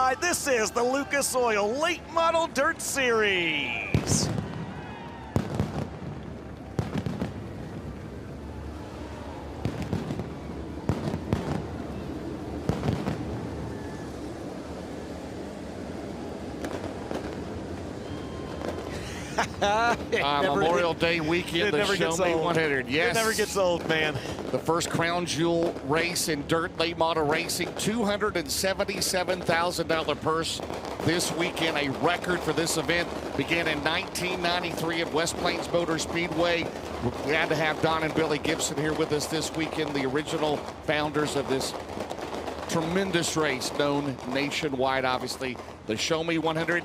ride. This is the Lucas Oil Late Model Dirt Series. Memorial Day weekend, the Show Me 100. Yes. It never gets old, man. The first crown jewel race in dirt late model racing, $277,000 purse this weekend. A record for this event. Began in 1993 at West Plains Motor Speedway. We're glad to have Don and Billy Gibson here with us this weekend, the original founders of this tremendous race known nationwide, obviously, the Show Me 100.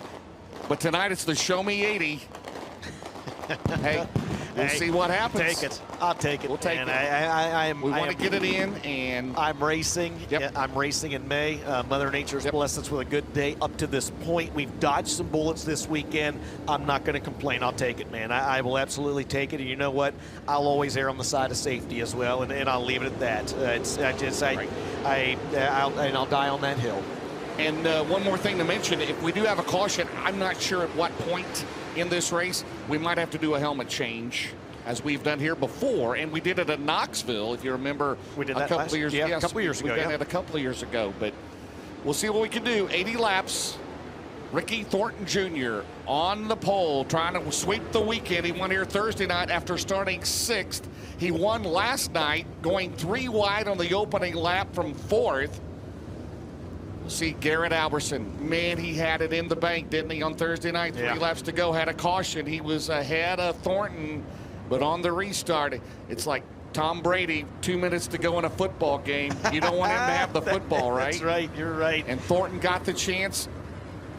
But tonight it's the Show Me 80. Hey, we'll see what happens. Take it. I'll take it. We'll take it. We want to get it in, and I'm racing. Yep. I'm racing in May. Mother Nature's blessed us with a good day up to this point. We've dodged some bullets this weekend. I'm not going to complain. I'll take it, man. I will absolutely take it. And you know what? I'll always err on the side of safety as well, and I'll leave it at that. I'll die on that hill. And one more thing to mention, if we do have a caution, I'm not sure at what point in this race we might have to do a helmet change, as we've done here before, and we did it at Knoxville, if you remember. We did that a couple of years ago. We've done it a couple of years ago, but we'll see what we can do. 80 laps. Ricky Thornton Jr. on the pole, trying to sweep the weekend. He won here Thursday night after starting 6th. He won last night, going 3 wide on the opening lap from 4th. We'll see Garrett Alberson. Man, he had it in the bank, didn't he, on Thursday night? 3 laps to go, had a caution. He was ahead of Thornton, but on the restart, it's like Tom Brady, 2 minutes to go in a football game. You don't want him to have the football, right? That's right, you're right. And Thornton got the chance.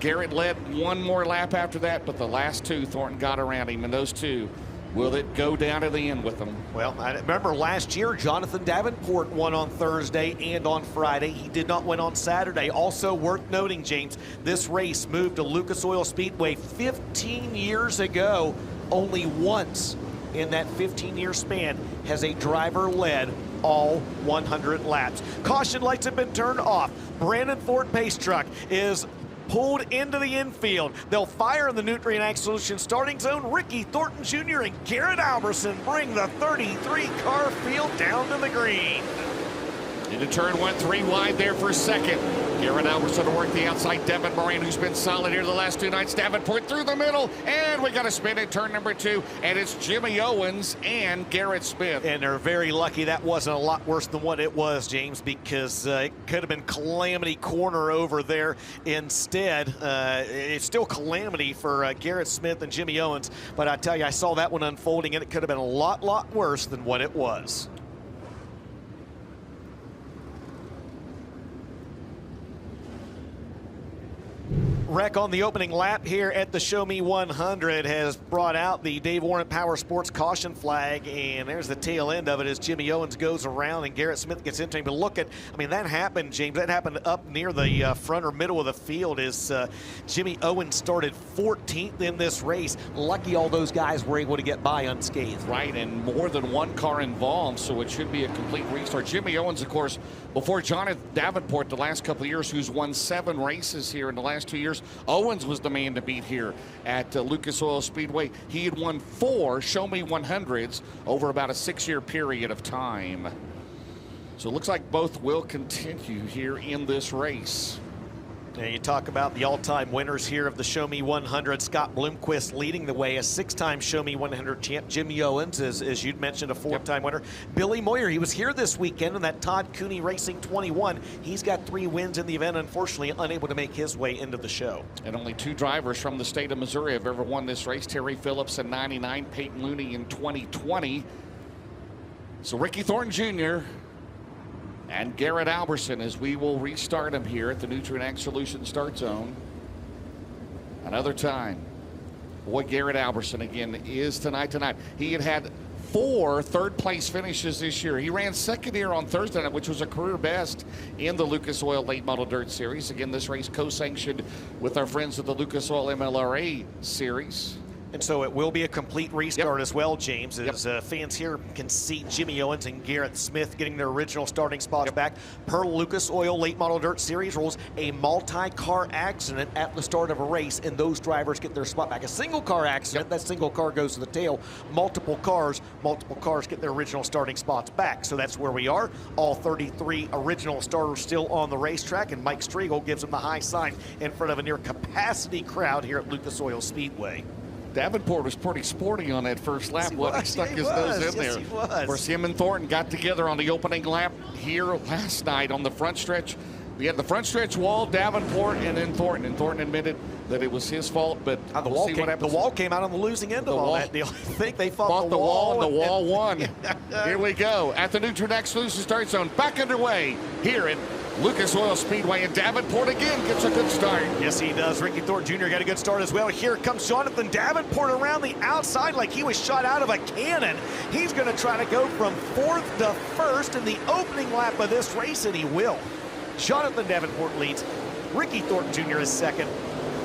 Garrett led 1 more lap after that, but the last 2, Thornton got around him, and those 2, will it go down to the end with them? Well, I remember last year, Jonathan Davenport won on Thursday and on Friday. He did not win on Saturday. Also worth noting, James, this race moved to Lucas Oil Speedway 15 years ago. Only once in that 15-year span has a driver led all 100 laps. Caution lights have been turned off. Brandon Ford pace truck is pulled into the infield. They'll fire in the Nutrient Ag Solutions starting zone. Ricky Thornton Jr. and Garrett Alberson bring the 33-car field down to the green. Into turn 1, 3 wide there for second. Garrett Alberson to work the outside. Devin Moran, who's been solid here the last 2 nights. Davenport through the middle, and we got a spin in turn number 2, and it's Jimmy Owens and Garrett Smith. And they're very lucky that wasn't a lot worse than what it was, James, because it could have been Calamity Corner over there instead. It's still Calamity for Garrett Smith and Jimmy Owens, but I tell you, I saw that one unfolding, and it could have been a lot worse than what it was. Wreck on the opening lap here at the Show Me 100 has brought out the Dave Warren Power Sports caution flag, and there's the tail end of it as Jimmy Owens goes around and Garrett Smith gets into him. But look at, I mean, that happened, James, that happened up near the front or middle of the field as Jimmy Owens started 14th in this race. Lucky all those guys were able to get by unscathed. Right, and more than 1 car involved, so it should be a complete restart. Jimmy Owens, of course, before Jonathan Davenport the last couple of years, who's won 7 races here in the last 2 years, Owens was the man to beat here at Lucas Oil Speedway. He had won 4 Show Me 100s over about a 6-year period of time. So it looks like both will continue here in this race. And you talk about the all-time winners here of the Show Me 100. Scott Bloomquist leading the way, a 6-time Show Me 100 champ. Jimmy Owens, as you'd mentioned, a 4-time winner. Billy Moyer, he was here this weekend in that Todd Cooney Racing 21. He's got 3 wins in the event, unfortunately unable to make his way into the show. And only 2 drivers from the state of Missouri have ever won this race. Terry Phillips in '99, Peyton Looney in 2020. So Ricky Thornton Jr. and Garrett Alberson, as we will restart him here at the Nutrient Ag Solutions start zone. Another time. Boy, Garrett Alberson again is tonight. He had 4 third-place finishes this year. He ran second here on Thursday night, which was a career best in the Lucas Oil Late Model Dirt Series. Again, this race co-sanctioned with our friends at the Lucas Oil MLRA Series. And so it will be a complete restart as well, James, as fans here can see Jimmy Owens and Garrett Smith getting their original starting spots back. Per Lucas Oil Late Model Dirt Series rules, a multi-car accident at the start of a race, and those drivers get their spot back. A single car accident, that single car goes to the tail. Multiple cars get their original starting spots back. So that's where we are. All 33 original starters still on the racetrack, and Mike Striegel gives them the high sign in front of a near capacity crowd here at Lucas Oil Speedway. Davenport was pretty sporty on that first lap. He stuck his nose in there. Of course, him and Thornton got together on the opening lap here last night on the front stretch. We had the front stretch wall, Davenport, and then Thornton. And Thornton admitted that it was his fault, but the wall came out on the losing end of all that deal. I think they fought the wall, and the wall won. Here we go. At the Nutrien Exclusive Start Zone, back underway here at Lucas Oil Speedway, and Davenport again gets a good start. Yes, he does. Ricky Thornton Jr. got a good start as well. Here comes Jonathan Davenport around the outside like he was shot out of a cannon. He's going to try to go from 4th to 1st in the opening lap of this race, and he will. Jonathan Davenport leads. Ricky Thornton Jr. is 2nd.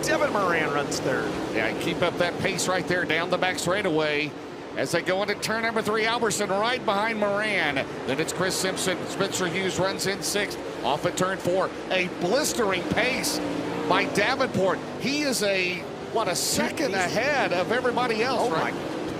Devin Moran runs 3rd. Yeah, keep up that pace right there down the back straightaway. As they go into turn number 3, Alberson right behind Moran. Then it's Chris Simpson. Spencer Hughes runs in 6th. Off at turn 4. A blistering pace by Davenport. He is a second ahead of everybody else. Oh, my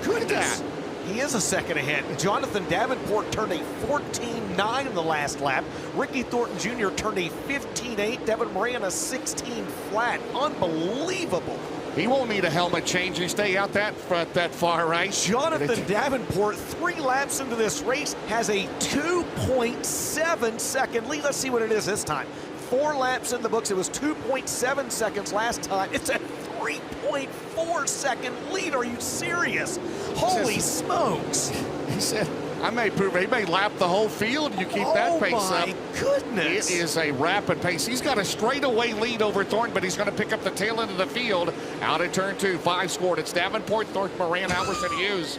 goodness. He is a second ahead. Jonathan Davenport turned a 14.9 in the last lap. Ricky Thornton Jr. turned a 15.8. Devin Moran a 16 flat. Unbelievable. He won't need a helmet change. He stay out that far right. Jonathan Davenport, 3 laps into this race, has a 2.7 second lead. Let's see what it is this time. 4 laps in the books. It was 2.7 seconds last time. It's a 3.4 second lead. Are you serious? Holy smokes. He said, I may prove it. He may lap the whole field. You keep that pace up. Oh, my goodness. It is a rapid pace. He's got a straightaway lead over Thornton, but he's going to pick up the tail end of the field. Out at turn 2, 5 scored. It's Davenport, Thornton, Moran, Alberson, Hughes.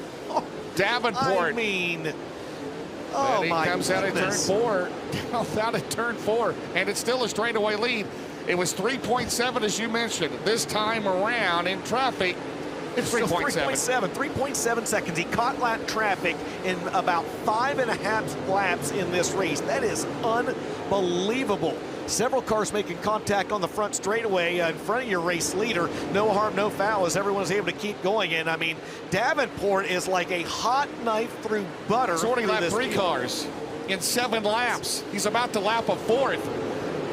Davenport. I mean, he comes out at turn 4. Out at turn 4, and it's still a straightaway lead. It was 3.7, as you mentioned. This time around in traffic, it's 3.7. 3.7 seconds. He caught lap traffic in about 5.5 laps in this race. That is unbelievable. Several cars making contact on the front straightaway in front of your race leader. No harm, no foul, as everyone's able to keep going. And I mean, Davenport is like a hot knife through butter. He's already lapped 3 cars in 7 laps. He's about to lap a 4th.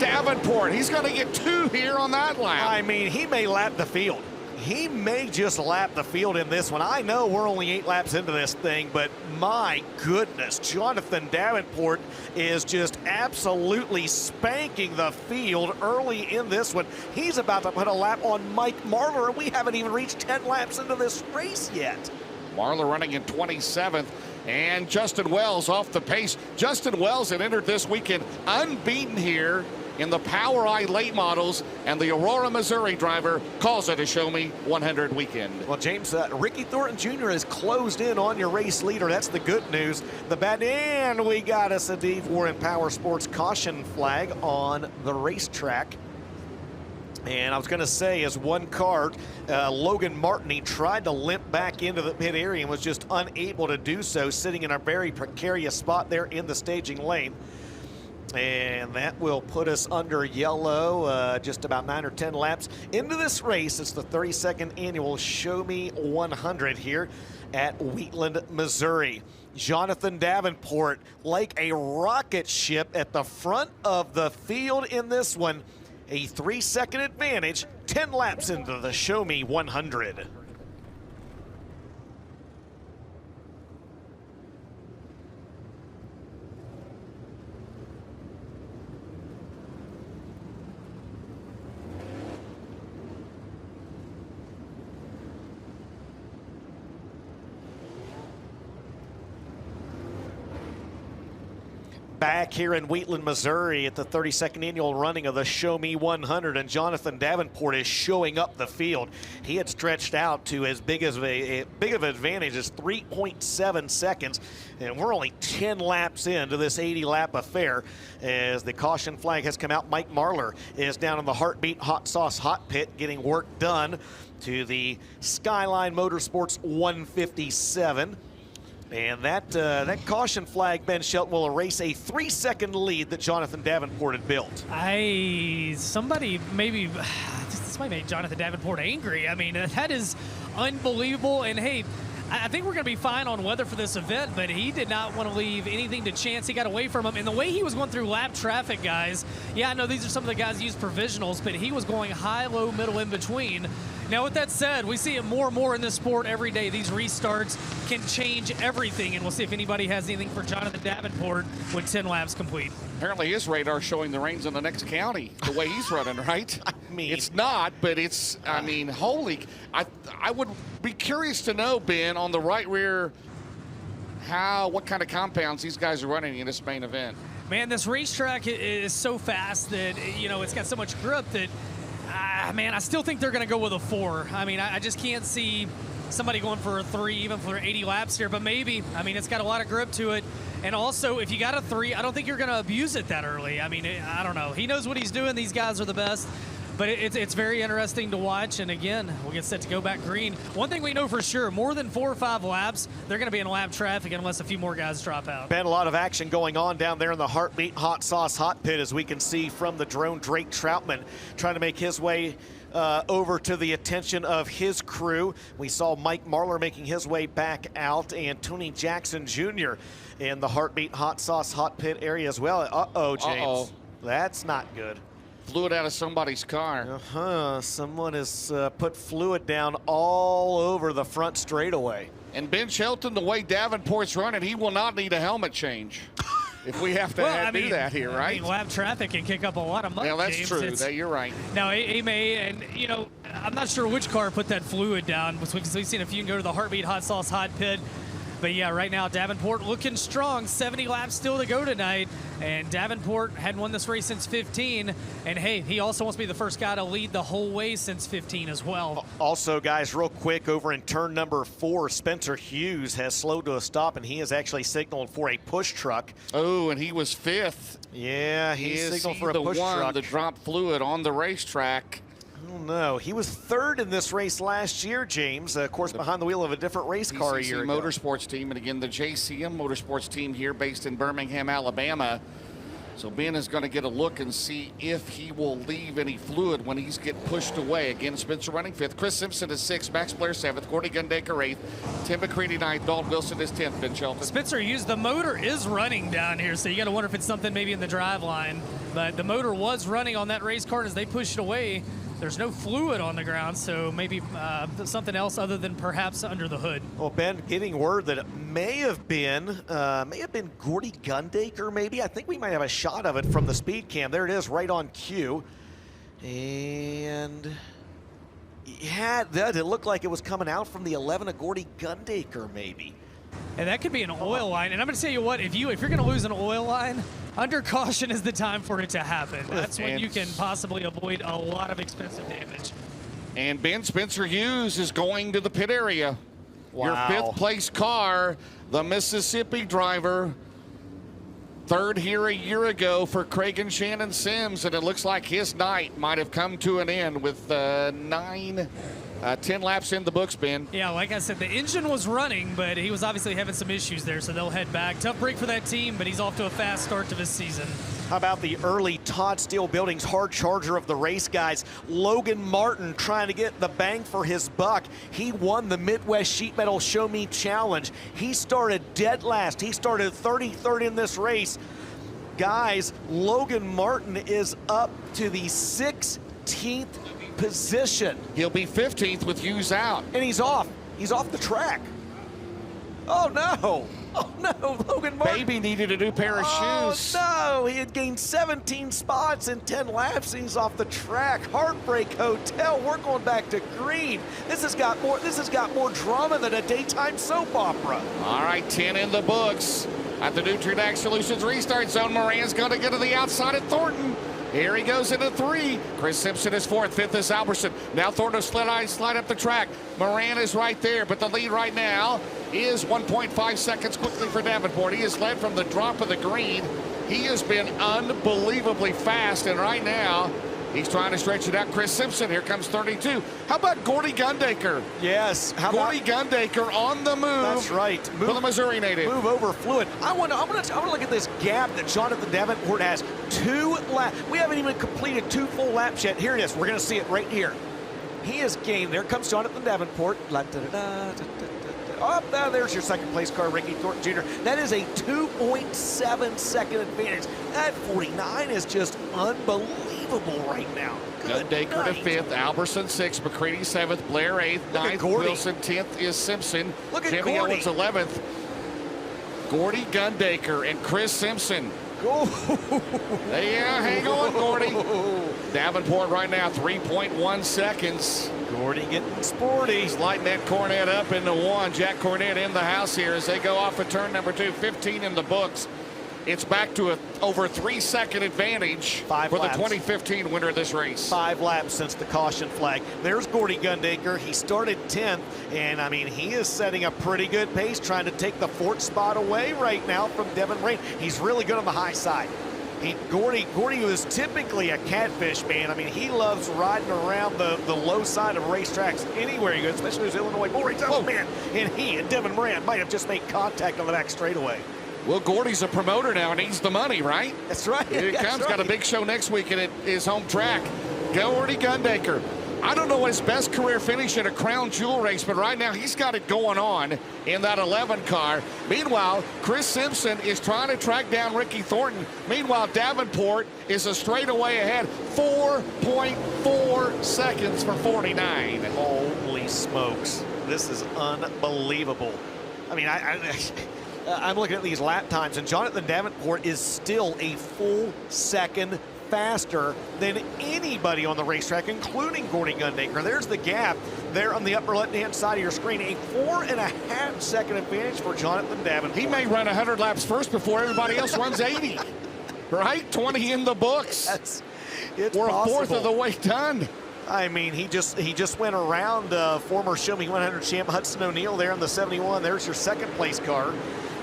Davenport, he's going to get 2 here on that lap. I mean, he may lap the field. He may just lap the field in this one. I know we're only 8 laps into this thing, but my goodness, Jonathan Davenport is just absolutely spanking the field early in this one. He's about to put a lap on Mike Marlar, and we haven't even reached 10 laps into this race yet. Marlar running in 27th, and Justin Wells off the pace. Justin Wells had entered this weekend unbeaten here in the Power Eye late models, and the Aurora, Missouri driver calls it a Show Me 100 weekend. Well, James, Ricky Thornton Jr. has closed in on your race leader. That's the good news. The bad, and we got us a Dave Warren Power Sports caution flag on the racetrack. And I was going to say, as one car, Logan Martin, he tried to limp back into the pit area and was just unable to do so, sitting in a very precarious spot there in the staging lane. And that will put us under yellow, just about 9 or 10 laps into this race. It's the 32nd annual Show Me 100 here at Wheatland, Missouri. Jonathan Davenport, like a rocket ship at the front of the field in this one. A 3-second advantage, 10 laps into the Show Me 100. back here in Wheatland, Missouri at the 32nd annual running of the Show Me 100, and Jonathan Davenport is showing up the field. He had stretched out to as big of an advantage as 3.7 seconds, and we're only 10 laps into this 80-lap affair as the caution flag has come out. Mike Marlar is down in the Heartbeat Hot Sauce Hot Pit getting work done to the Skyline Motorsports 157. And that caution flag, Ben Shelton, will erase a 3-second lead that Jonathan Davenport had built. Somebody maybe, this might make Jonathan Davenport angry. I mean, that is unbelievable. And hey, I think we're going to be fine on weather for this event, but he did not want to leave anything to chance. He got away from him. And the way he was going through lap traffic, guys, yeah, I know these are some of the guys who use provisionals, but he was going high, low, middle, in between. Now, with that said, we see it more and more in this sport every day. These restarts can change everything, and we'll see if anybody has anything for Jonathan Davenport with 10 laps complete. Apparently his radar's showing the reins in the next county, the way he's running, right? I mean, it's not, but it's, I mean, holy, I would be curious to know, Ben, on the right rear, what kind of compounds these guys are running in this main event. Man, this racetrack is so fast that, you know, it's got so much grip that, man, I still think they're going to go with a 4. I mean, I just can't see somebody going for a 3, even for 80 laps here, but maybe. I mean, it's got a lot of grip to it. And also, if you got a 3, I don't think you're going to abuse it that early. I mean, I don't know. He knows what he's doing. These guys are the best. But it's very interesting to watch. And again, we'll get set to go back green. One thing we know for sure, more than 4 or 5 laps, they're going to be in lap traffic unless a few more guys drop out. Been a lot of action going on down there in the Heartbeat Hot Sauce Hot Pit, as we can see from the drone. Drake Troutman trying to make his way over to the attention of his crew. We saw Mike Marlar making his way back out, and Tony Jackson Jr. in the Heartbeat Hot Sauce Hot Pit area as well. Uh-oh, James. That's not good. Fluid out of somebody's car. Someone has put fluid down all over the front straightaway. And Ben Shelton, the way Davenport's running, he will not need a helmet change. If we have to do that here, right? I mean, lap traffic can kick up a lot of mud. Yeah, that's James. true. You're right. Now, he may, and you know, I'm not sure which car put that fluid down, because we've seen a few go to the Heartbeat Hot Sauce Hot Pit. But yeah, right now Davenport looking strong. 70 laps still to go tonight, and Davenport hadn't won this race since 15. And hey, he also wants to be the first guy to lead the whole way since 15 as well. Also, guys, real quick, over in turn number 4, Spencer Hughes has slowed to a stop, and he is actually signaling for a push truck. Oh, and he was 5th. Yeah, he signaled for a push truck. The one that dropped fluid on the racetrack. Oh, no. He was 3rd in this race last year, James. Of course, behind the wheel of a different race car a year ago. Motorsports team, and again, the JCM Motorsports team here based in Birmingham, Alabama. So Ben is going to get a look and see if he will leave any fluid when he's get pushed away. Again, Spencer running 5th. Chris Simpson is 6th. Max Blair 7th. Courtney Gundaker 8th. Tim McCready 9th. Dalton Wilson is 10th. Ben Shelton. Spencer Hughes, the motor is running down here, so you got to wonder if it's something maybe in the drive line. But the motor was running on that race car, and as they pushed it away, there's no fluid on the ground, so maybe something else other than perhaps under the hood. Well, Ben, getting word that it may have been Gordy Gundaker, maybe. I think we might have a shot of it from the speed cam. There it is, right on cue. And yeah, it looked like it was coming out from the 11 of Gordy Gundaker, maybe. And that could be an oil line. And I'm going to tell you what, if you're going to lose an oil line, under caution is the time for it to happen. That's when you can possibly avoid a lot of expensive damage. And Ben, Spencer Hughes is going to the pit area. Wow. Your 5th place car, the Mississippi driver. 3rd here a year ago for Craig and Shannon Sims, and it looks like his night might have come to an end with 10 laps in the books, Ben. Yeah, like I said, the engine was running, but he was obviously having some issues there, so they'll head back. Tough break for that team, but he's off to a fast start to this season. How about the early Todd Steel Buildings hard charger of the race, guys? Logan Martin trying to get the bang for his buck. He won the Midwest Sheet Metal Show Me Challenge. He started dead last. He started 33rd in this race. Guys, Logan Martin is up to the 16th position. He'll be 15th with Hughes out. And he's off. He's off the track. Oh, no. Oh, no. Logan Martin. Baby needed a new pair of shoes. Oh, no. He had gained 17 spots in 10 laps, and he's off the track. Heartbreak Hotel. We're going back to green. This has got more drama than a daytime soap opera. All right, 10 in the books. At the Nutrient Ag Solutions restart zone, Moran's going to get to the outside at Thornton. Here he goes into 3. Chris Simpson is 4th. 5th is Albertson. Now Thornton slide up the track. Moran is right there, but the lead right now is 1.5 seconds quickly for Davenport. He has led from the drop of the green. He has been unbelievably fast, and right now he's trying to stretch it out. Chris Simpson, here comes 32. How about Gordy Gundaker? Yes. Gordy Gundaker on the move. That's right. For the Missouri native. Move over fluid. I want to look at this gap that Jonathan Davenport has. 2 laps. We haven't even completed 2 full laps yet. Here it is. We're going to see it right here. He has gained. There comes Jonathan Davenport. Oh, there's your second place car, Ricky Thornton Jr. That is a 2.7 second advantage. That 49 is just unbelievable right now. Gundaker to 5th, Albertson 6th, McCready 7th, Blair 8th, 9th, Wilson 10th is Simpson. Look at Jimmy Gordy. Owens 11th. Gordy Gundaker and Chris Simpson. Yeah, hang on, Gordy. Davenport right now, 3.1 seconds. Gordy getting sporty. He's lighting that Cornette up into 1. Jack Cornette in the house here as they go off of turn number 2. 15 in the books. It's back to a over 3-second advantage 5 for laps. the 2015 winner of this race. 5 laps since the caution flag. There's Gordy Gundaker. He started 10th, and I mean, he is setting a pretty good pace, trying to take the 4th spot away right now from Devin Rain. He's really good on the high side. Gordy was typically a catfish man. I mean, he loves riding around the low side of racetracks anywhere he goes, especially those Illinois bull races. Oh, man, and he and Devin Moran might have just made contact on the back straightaway. Well, Gordy's a promoter now and needs the money, right? That's right. Here he comes. Right. Got a big show next week at his home track. Gordy Gundaker. I don't know his best career finish in a crown jewel race, but right now he's got it going on in that 11 car. Meanwhile, Chris Simpson is trying to track down Ricky Thornton. Meanwhile, Davenport is a straightaway ahead. 4.4 seconds for 49. Holy smokes. This is unbelievable. I mean, I'm looking at these lap times, and Jonathan Davenport is still a full second faster than anybody on the racetrack, including Gordy Gundaker. There's the gap there on the upper left-hand side of your screen. A 4.5 second advantage for Jonathan Davenport. He may run 100 laps first before everybody else runs 80. Right? 20 in the books. It's We're possible. a 4th of the way done. I mean, he just went around former Show Me 100 champ Hudson O'Neal there in the 71. There's your second place car.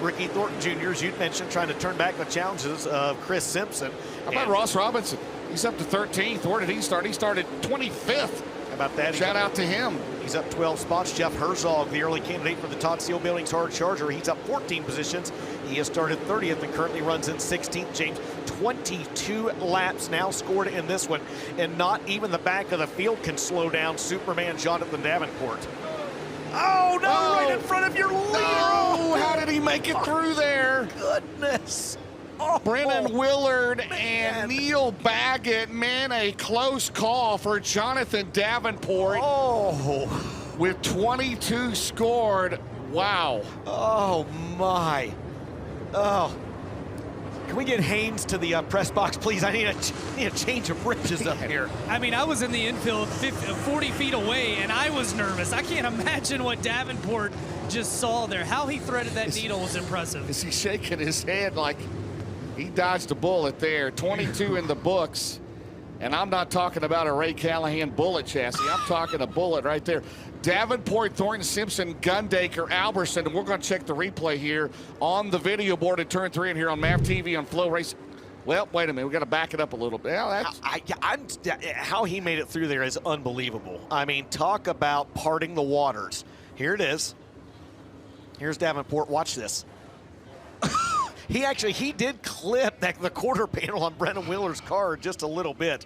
Ricky Thornton Jr., as you mentioned, trying to turn back the challenges of Chris Simpson. How about Ross Robinson? He's up to 13th. Where did he start? He started 25th. How about that? Shout out to him. He's up 12 spots. Jeff Herzog, the early candidate for the Todd Steele Buildings Hard Charger. He's up 14 positions. He has started 30th and currently runs in 16th. James, 22 laps now scored in this one, and not even the back of the field can slow down Superman Jonathan Davenport. Oh, no, right in front of your leader. Oh, how did he make it through there? Goodness. Oh, Brennan Willard man. and Neil Baggett, man, a close call for Jonathan Davenport. Oh. With 22 scored. Wow. Oh, my. Oh. Can we get Haynes to the press box, please? I need a change of britches up here. I mean, I was in the infield 40 feet away, and I was nervous. I can't imagine what Davenport just saw there. How he threaded that needle was impressive. Is he shaking his head like he dodged a bullet there? 22 in the books. And I'm not talking about a Ray Callahan bullet chassis. I'm talking a bullet right there. Davenport, Thornton, Simpson, Gundaker, Albertson. And we're going to check the replay here on the video board at turn 3 and here on MAV TV on Flow Race. Well, wait a minute. We got to back it up a little bit. Well, how he made it through there is unbelievable. I mean, talk about parting the waters. Here it is. Here's Davenport. Watch this. He did clip the quarter panel on Brennan Willard's car just a little bit.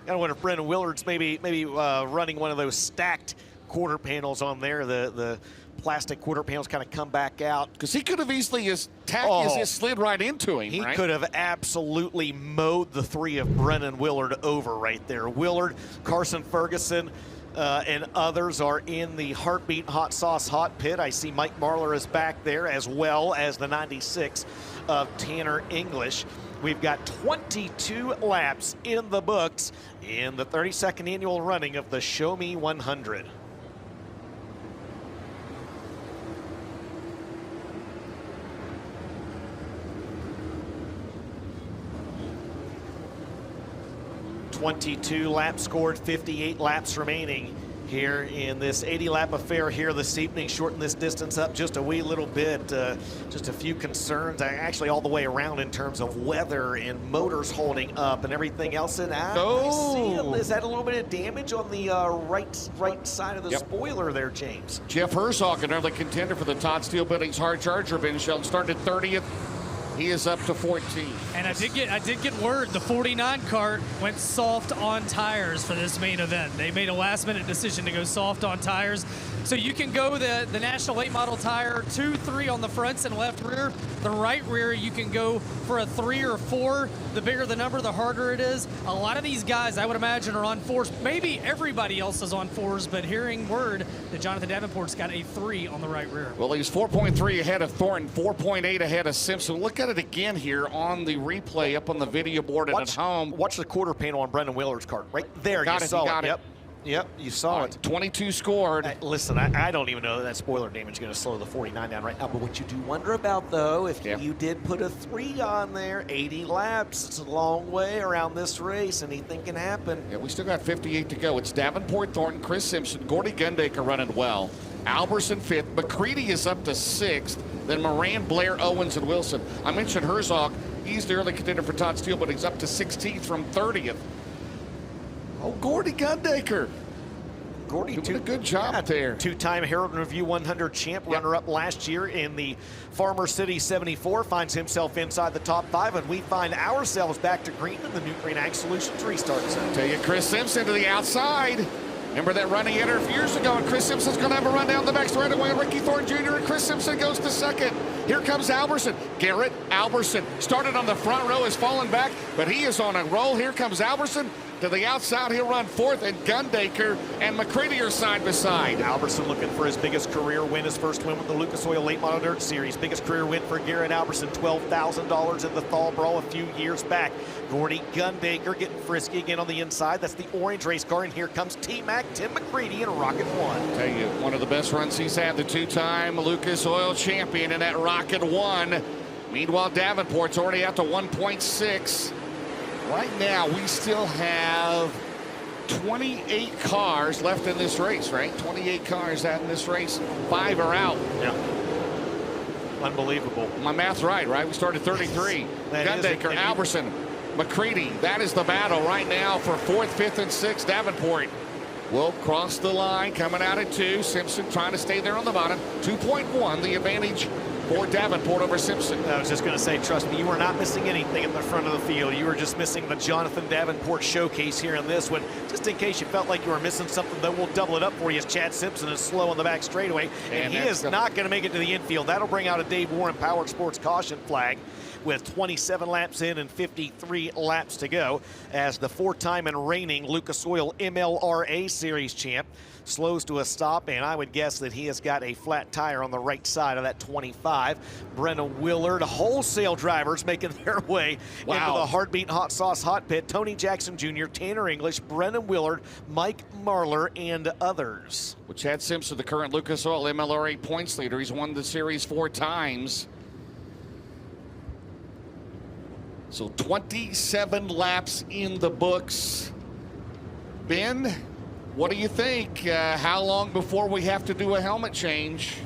I wonder if Brennan Willard's maybe running one of those stacked quarter panels on there. The plastic quarter panels kind of come back out. Because he could have easily as tacky as just slid right into him. He right? could have absolutely mowed the 3 of Brennan Willard over right there. Willard, Carson Ferguson, and others are in the Heartbeat Hot Sauce Hot Pit. I see Mike Marlar is back there, as well as the 96 of Tanner English. We've got 22 laps in the books in the 32nd annual running of the Show Me 100. 22 laps scored, 58 laps remaining here in this 80-lap affair here this evening. Shorten this distance up just a wee little bit. Just a few concerns, actually all the way around in terms of weather and motors holding up and everything else. And I see, is that a little bit of damage on the right side of the spoiler there, James? Jeff Herzog, another contender for the Todd Steele Building's Hard Charger bin. Sheldon started 30th. He is up to 14. And I did get word the 49 cart went soft on tires for this main event. They made a last-minute decision to go soft on tires. So you can go the National Late Model tire 2, 3 on the fronts and left rear. The right rear, you can go for a 3 or 4. The bigger the number, the harder it is. A lot of these guys, I would imagine, are on 4s. Maybe everybody else is on 4s, but hearing word that Jonathan Davenport's got a 3 on the right rear. Well, he's 4.3 ahead of Thornton, 4.8 ahead of Simpson. Look at it again here on the replay up on the video board and at home. Watch the quarter panel on Brendan Willard's cart. Right there, you saw it. Yep, you saw it. 22 scored. Listen, I don't even know that spoiler damage is going to slow the 49 down right now. But what you do wonder about, though, if you did put a 3 on there, 80 laps, it's a long way around this race. Anything can happen. Yeah, we still got 58 to go. It's Davenport, Thornton, Chris Simpson, Gordy Gundaker running well. Alberson 5th. McCready is up to 6th. Then Moran, Blair, Owens, and Wilson. I mentioned Herzog. He's the early contender for Todd Steele, but he's up to 16th from 30th. Oh, Gordy Gundaker. Gordy doing a good job there. Two-time Herald Review 100 champ, runner-up last year in the Farmer City 74, finds himself inside the top 5, and we find ourselves back to green in the New Green Ag Solutions restart zone. Tell you, Chris Simpson to the outside. Remember that run he entered a few years ago, and Chris Simpson's going to have a run down the back straightaway. Ricky Thornton Jr. and Chris Simpson goes to second. Here comes Alberson. Garrett Alberson started on the front row, has fallen back, but he is on a roll. Here comes Alberson. To the outside, he'll run 4th, and Gundaker and McCready are side by side. Alberson looking for his biggest career win, his first win with the Lucas Oil Late Model Dirt Series. Biggest career win for Garrett Alberson, $12,000 in the Thal Brawl a few years back. Gordy Gundaker getting frisky again on the inside. That's the orange race car, and here comes T-Mac, Tim McCready, and Rocket 1. Tell you, one of the best runs he's had, the 2-time Lucas Oil champion in that Rocket 1. Meanwhile, Davenport's already out to 1.6. Right now, we still have 28 cars left in this race, right? 28 cars out in this race. 5 are out. Yeah. Unbelievable. My math's right? We started 33. Gundaker, Alberson, McCready. That is the battle right now for 4th, 5th, and 6th. Davenport will cross the line, coming out at 2. Simpson trying to stay there on the bottom. 2.1, the advantage for Davenport over Simpson. I was just going to say, trust me, you were not missing anything at the front of the field. You were just missing the Jonathan Davenport showcase here in this one. Just in case you felt like you were missing something, though, we'll double it up for you as Chad Simpson is slow on the back straightaway, and he is not going to make it to the infield. That'll bring out a Dave Warren Powered Sports caution flag with 27 laps in and 53 laps to go as the 4-time and reigning Lucas Oil MLRA Series champ slows to a stop, and I would guess that he has got a flat tire on the right side of that 25. Brennan Willard, wholesale drivers making their way into the Heartbeat Hot Sauce Hot Pit. Tony Jackson Jr., Tanner English, Brennan Willard, Mike Marlar, and others. Well, Chad Simpson, the current Lucas Oil MLRA points leader. He's won the series 4 times. So 27 laps in the books. Ben, what do you think? How long before we have to do a helmet change?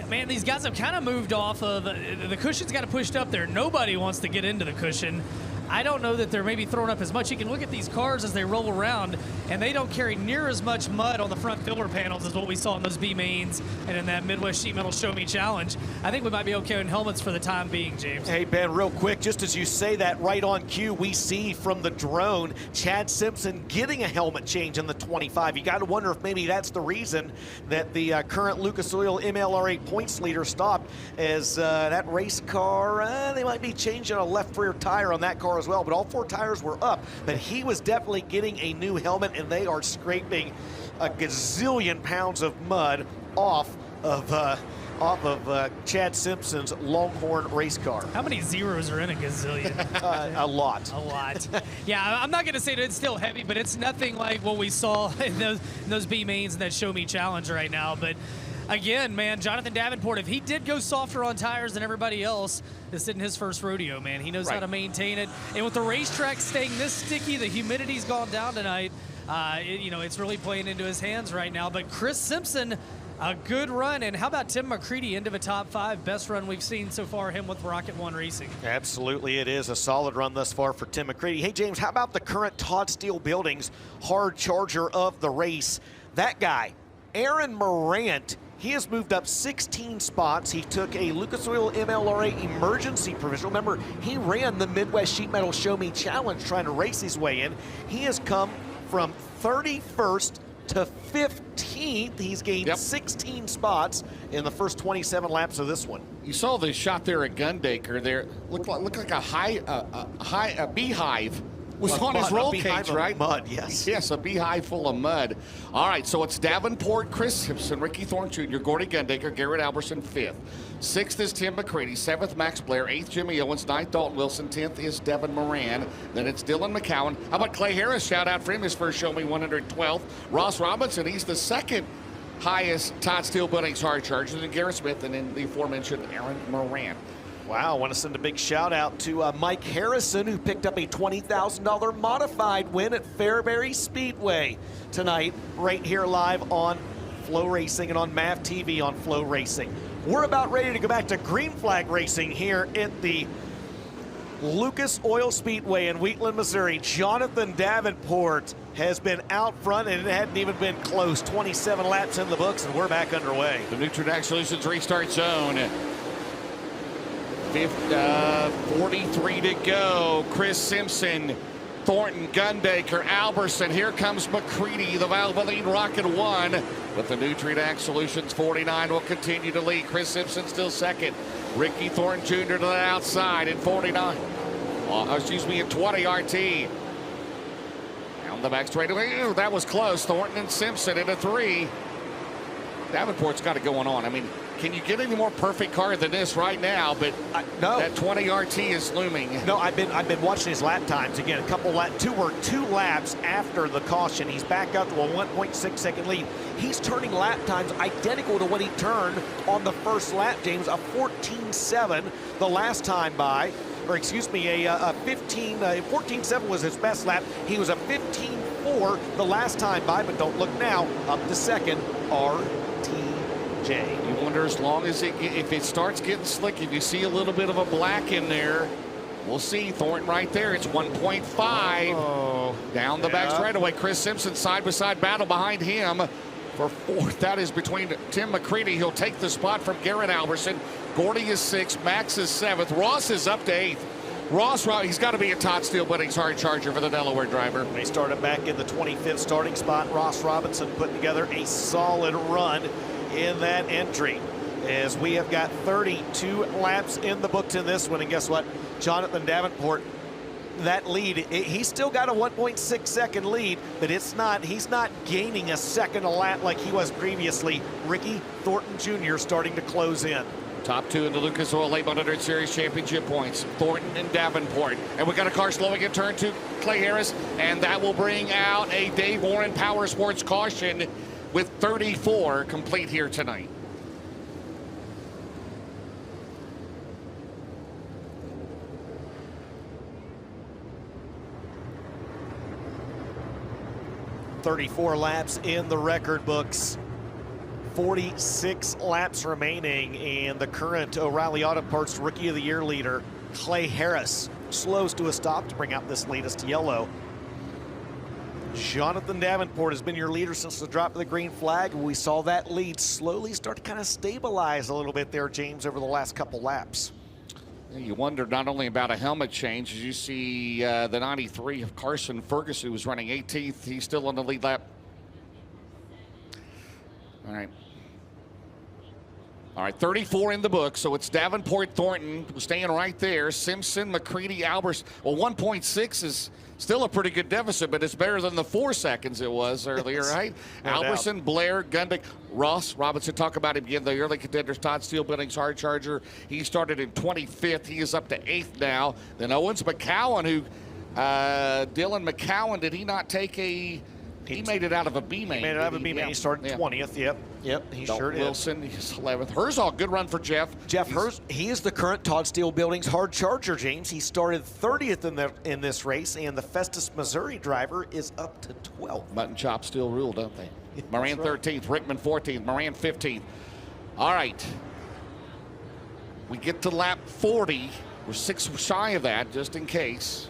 Man, these guys have kind of moved off of the cushion's got to pushed up there. Nobody wants to get into the cushion. I don't know that they're maybe throwing up as much. You can look at these cars as they roll around, and they don't carry near as much mud on the front filler panels as what we saw in those B mains and in that Midwest Sheet Metal Show Me Challenge. I think we might be okay in helmets for the time being, James. Hey, Ben, real quick, just as you say that, right on cue, we see from the drone Chad Simpson getting a helmet change in the 25. You got to wonder if maybe that's the reason that the current Lucas Oil MLRA points leader stopped, as that race car, they might be changing a left rear tire on that car as well, but all 4 tires were up. But he was definitely getting a new helmet, and they are scraping a gazillion pounds of mud off of Chad Simpson's Longhorn race car. How many zeros are in a gazillion? A lot. A lot. Yeah, I'm not going to say that it's still heavy, but it's nothing like what we saw in those B mains and that Show Me Challenge right now. But again, man, Jonathan Davenport, if he did go softer on tires than everybody else, this isn't his first rodeo, man. He knows how to maintain it. And with the racetrack staying this sticky, the humidity's gone down tonight, it's really playing into his hands right now. But Chris Simpson, a good run. And how about Tim McCready into the top 5? Best run we've seen so far, him with Rocket One Racing. Absolutely, it is a solid run thus far for Tim McCready. Hey, James, how about the current Todd Steele Buildings hard charger of the race? That guy, Aaron Morant, he has moved up 16 spots. He took a Lucas Oil MLRA emergency provisional. Remember, he ran the Midwest Sheet Metal Show Me Challenge trying to race his way in. He has come from 31st to 15th. He's gained 16 spots in the first 27 laps of this one. You saw the shot there at Gundaker. There looked like a beehive was on his roll cage, right? Mud, yes. Yes, a beehive full of mud. All right, so it's Davenport, Chris Simpson, Ricky Thornton Jr., Gordy Gundaker, Garrett Alberson, 5th. 6th is Tim McCready, 7th Max Blair, 8th Jimmy Owens, 9th Dalton Wilson, 10th is Devin Moran. Then it's Dylan McCowan. How about Clay Harris? Shout out for him, his first Show Me 112th. Ross Robinson, he's the second highest Todd Steele Buildings hard charger, then Garrett Smith, and then the aforementioned Aaron Moran. Wow, I want to send a big shout out to Mike Harrison, who picked up a $20,000 modified win at Fairbury Speedway tonight, right here live on Flow Racing and on MAV TV on Flow Racing. We're about ready to go back to green flag racing here at the Lucas Oil Speedway in Wheatland, Missouri. Jonathan Davenport has been out front, and it hadn't even been close. 27 laps in the books, and we're back underway. The Nutridac Solutions restart zone. 43 to go. Chris Simpson, Thornton, Gundaker, Alberson. Here comes McCready, the Valvoline Rocket One. But the Nutridac Solutions 49 will continue to lead. Chris Simpson still second. Ricky Thornton Jr. to the outside in 49. In 20 RT. Down the back straightaway. Ooh, that was close. Thornton and Simpson into 3. Davenport's got it going on. I mean, can you get any more perfect car than this right now? But no, that 20 RT is looming. No, I've been watching his lap times again. Two laps after the caution. He's back up to a 1.6 second lead. He's turning lap times identical to what he turned on the first lap, James. A 14.7 the last time by, or excuse me, a 14.7 was his best lap. He was a 15.4 the last time by, but don't look now. Up to second, RTJ. You wonder, as long as if it starts getting slick, if you see a little bit of a black in there, we'll see. Thornton right there. It's 1.5. Down the back straightaway. Chris Simpson side-by-side battle behind him for 4th. That is between Tim McCready. He'll take the spot from Garrett Alberson. Gordy is 6th. Max is 7th. Ross is up to 8th. Ross, he's got to be a Todd Steele Buildings hard charger for the Delaware driver. They started back in the 25th starting spot. Ross Robinson putting together a solid run in that entry, as we have got 32 laps in the books in this one. And guess what? Jonathan Davenport, that lead, he's still got a 1.6 second lead, but he's not gaining a second a lap like he was previously. Ricky Thornton Jr. starting to close in. Top 2 in the Lucas Oil Late 100 Series Championship points, Thornton and Davenport. And we got a car slowing in turn 2, Clay Harris, and that will bring out a Dave Warren Power Sports caution with 34 complete here tonight. "34 laps in the record books. 46 laps remaining, and the current O'Reilly Auto Parts Rookie of the Year leader, Clay Harris, slows to a stop to bring out this latest yellow. Jonathan Davenport has been your leader since the drop of the green flag. We saw that lead slowly start to kind of stabilize a little bit there, James, over the last couple laps. You wonder not only about a helmet change, as you see the 93 of Carson Ferguson, who was running 18th. He's still on the lead lap. All right, 34 in the book, so it's Davenport, Thornton staying right there. Simpson, McCready, Albers. Well, 1.6 is still a pretty good deficit, but it's better than the 4 seconds it was earlier, right? No Alberson, doubt. Blair, Gundick, Ross Robinson. Talk about him again, the early contenders. Todd Steele Buildings hard charger. He started in 25th. He is up to 8th now. Then Owens McCowan, who Dylan McCowan, did he not take a He made it out of a B main. He made it out of a B main. Yeah. He started 20th. Yep. He sure did. Wilson, he's 11th. Herzog, good run for Jeff. He is the current Todd Steele Building's hard charger, James. He started 30th in this race, and the Festus, Missouri driver is up to 12th. Mutton chops still rule, don't they? Moran 13th, Rickman 14th, Moran 15th. All right. We get to lap 40. We're 6 shy of that, just in case.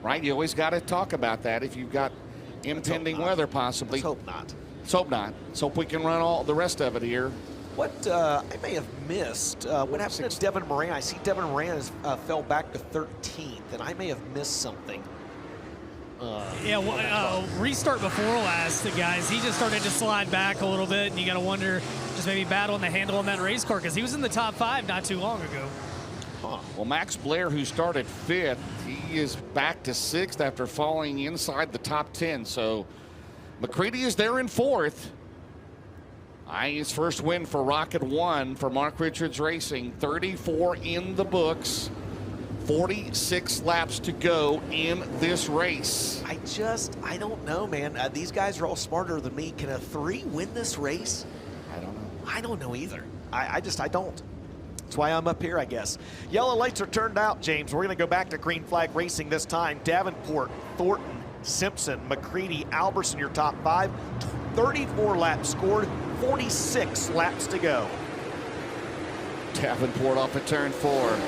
Right? You always got to talk about that if you've got impending weather, possibly. Let's hope not. Let's hope not. Let's hope we can run all the rest of it here. What I may have missed, what happened to Devin Moran? I see Devin Moran has, fell back to 13th, and I may have missed something. Restart before last, guys. He just started to slide back a little bit, and you got to wonder, just maybe battling the handle on that race car, because he was in the top 5 not too long ago. Well, Max Blair, who started 5th, he is back to 6th after falling inside the top 10. So McCready is there in 4th. His first win for Rocket 1 for Mark Richards Racing. 34 in the books. 46 laps to go in this race. I don't know, man. These guys are all smarter than me. Can a 3 win this race? I don't know. I don't know either. I don't. That's why I'm up here, I guess. Yellow lights are turned out, James. We're going to go back to green flag racing this time. Davenport, Thornton, Simpson, McCready, Alberson, your top 5. 34 laps scored, 46 laps to go. Davenport off at turn 4.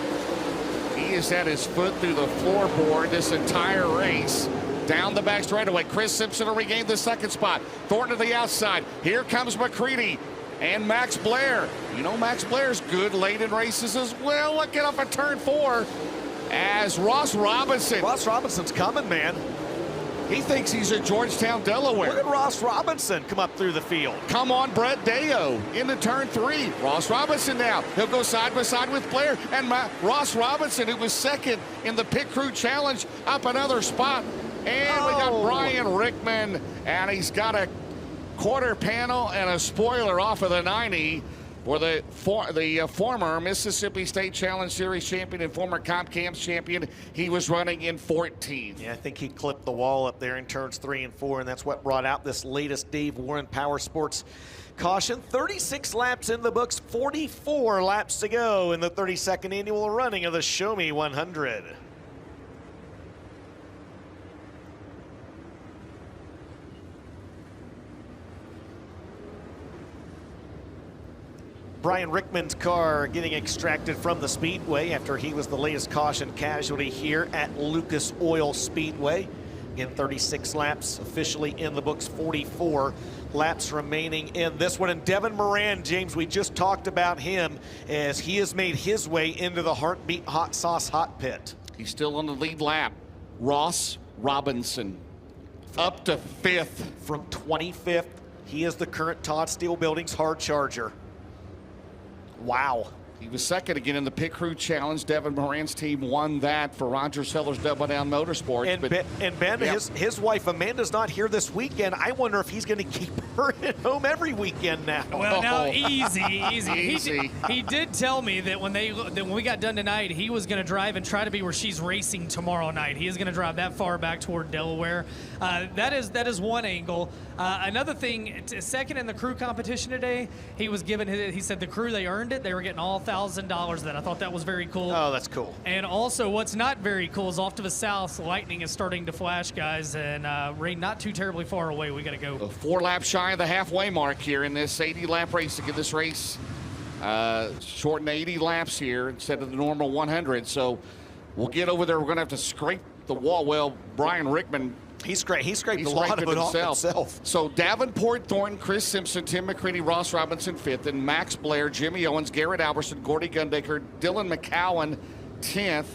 He has had his foot through the floorboard this entire race. Down the back straightaway. Chris Simpson will regain the 2nd spot. Thornton to the outside. Here comes McCready. And Max Blair. You know Max Blair's good late in races as well. Look at off at turn 4 as Ross Robinson. Ross Robinson's coming, man. He thinks he's at Georgetown, Delaware. Look at Ross Robinson come up through the field. Come on, Brett Deo into turn 3. Ross Robinson now. He'll go side by side with Blair. And Ross Robinson, who was 2nd in the Pit Crew Challenge, up another spot. And we got Brian Rickman, and he's got a quarter panel and a spoiler off of the 90 for the former Mississippi State Challenge Series champion and former Comp Camps champion. He was running in 14th. Yeah, I think he clipped the wall up there in turns 3 and 4, and that's what brought out this latest Dave Warren Power Sports caution. 36 laps in the books, 44 laps to go in the 32nd annual running of the Show Me 100. Brian Rickman's car getting extracted from the Speedway after he was the latest caution casualty here at Lucas Oil Speedway. Again, 36 laps officially in the books, 44 laps remaining in this one. And Devin Moran, James, we just talked about him as he has made his way into the Heartbeat Hot Sauce Hot Pit. He's still on the lead lap. Ross Robinson up to 5th. From 25th, he is the current Todd Steele Building's hard charger. Wow. He was 2nd again in the Pit Crew Challenge. Devin Moran's team won that for Roger Sellers Double Down Motorsports. And Ben, yep. his wife Amanda's not here this weekend. I wonder if he's going to keep her at home every weekend now. Well, now easy. He did tell me that when we got done tonight, he was going to drive and try to be where she's racing tomorrow night. He is going to drive that far back toward Delaware. That is one angle. Another thing, 2nd in the crew competition today, he was given. He said the crew, they earned it. They were getting all $1,000. That I thought that was very cool. Oh, that's cool. And also, what's not very cool is off to the south, lightning is starting to flash, guys, and rain not too terribly far away. We got to go. 4 laps shy of the halfway mark here in this 80-lap race to get this race shortened 80 laps here instead of the normal 100. So we'll get over there. We're going to have to scrape the wall. Well, Brian Rickman. He scraped a lot of it off himself. So Davenport, Thornton, Chris Simpson, Tim McCready, Ross Robinson 5th, and Max Blair, Jimmy Owens, Garrett Alberson, Gordy Gundaker, Dylan McCowan 10th,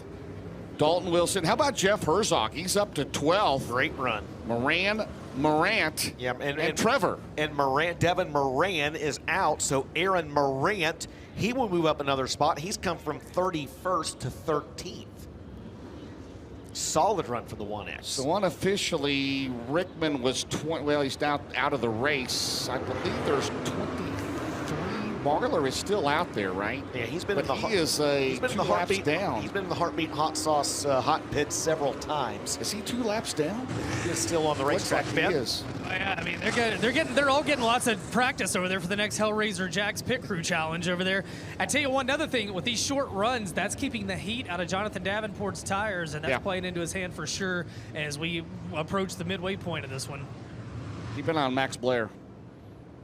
Dalton Wilson. How about Jeff Herzog? He's up to 12th. Great run. Moran, Morant, and Trevor. And Devin Moran is out, so Aaron Morant, he will move up another spot. He's come from 31st to 13th. Solid run for the 1X. So unofficially, Rickman was 20. Well, he's now out of the race. I believe there's 23 Marlar is still out there, right? Yeah, he's been but in the he is a 2 laps down. He's been in the Heartbeat Hot Sauce hot pit several times. Is he 2 laps down? He is still on the racetrack. Like he is. Yeah, I mean they're all getting lots of practice over there for the next Hellraiser Jack's Pit Crew Challenge over there. I tell you one other thing, with these short runs, that's keeping the heat out of Jonathan Davenport's tires, and that's playing into his hand for sure as we approach the midway point of this one. Keep an eye on Max Blair.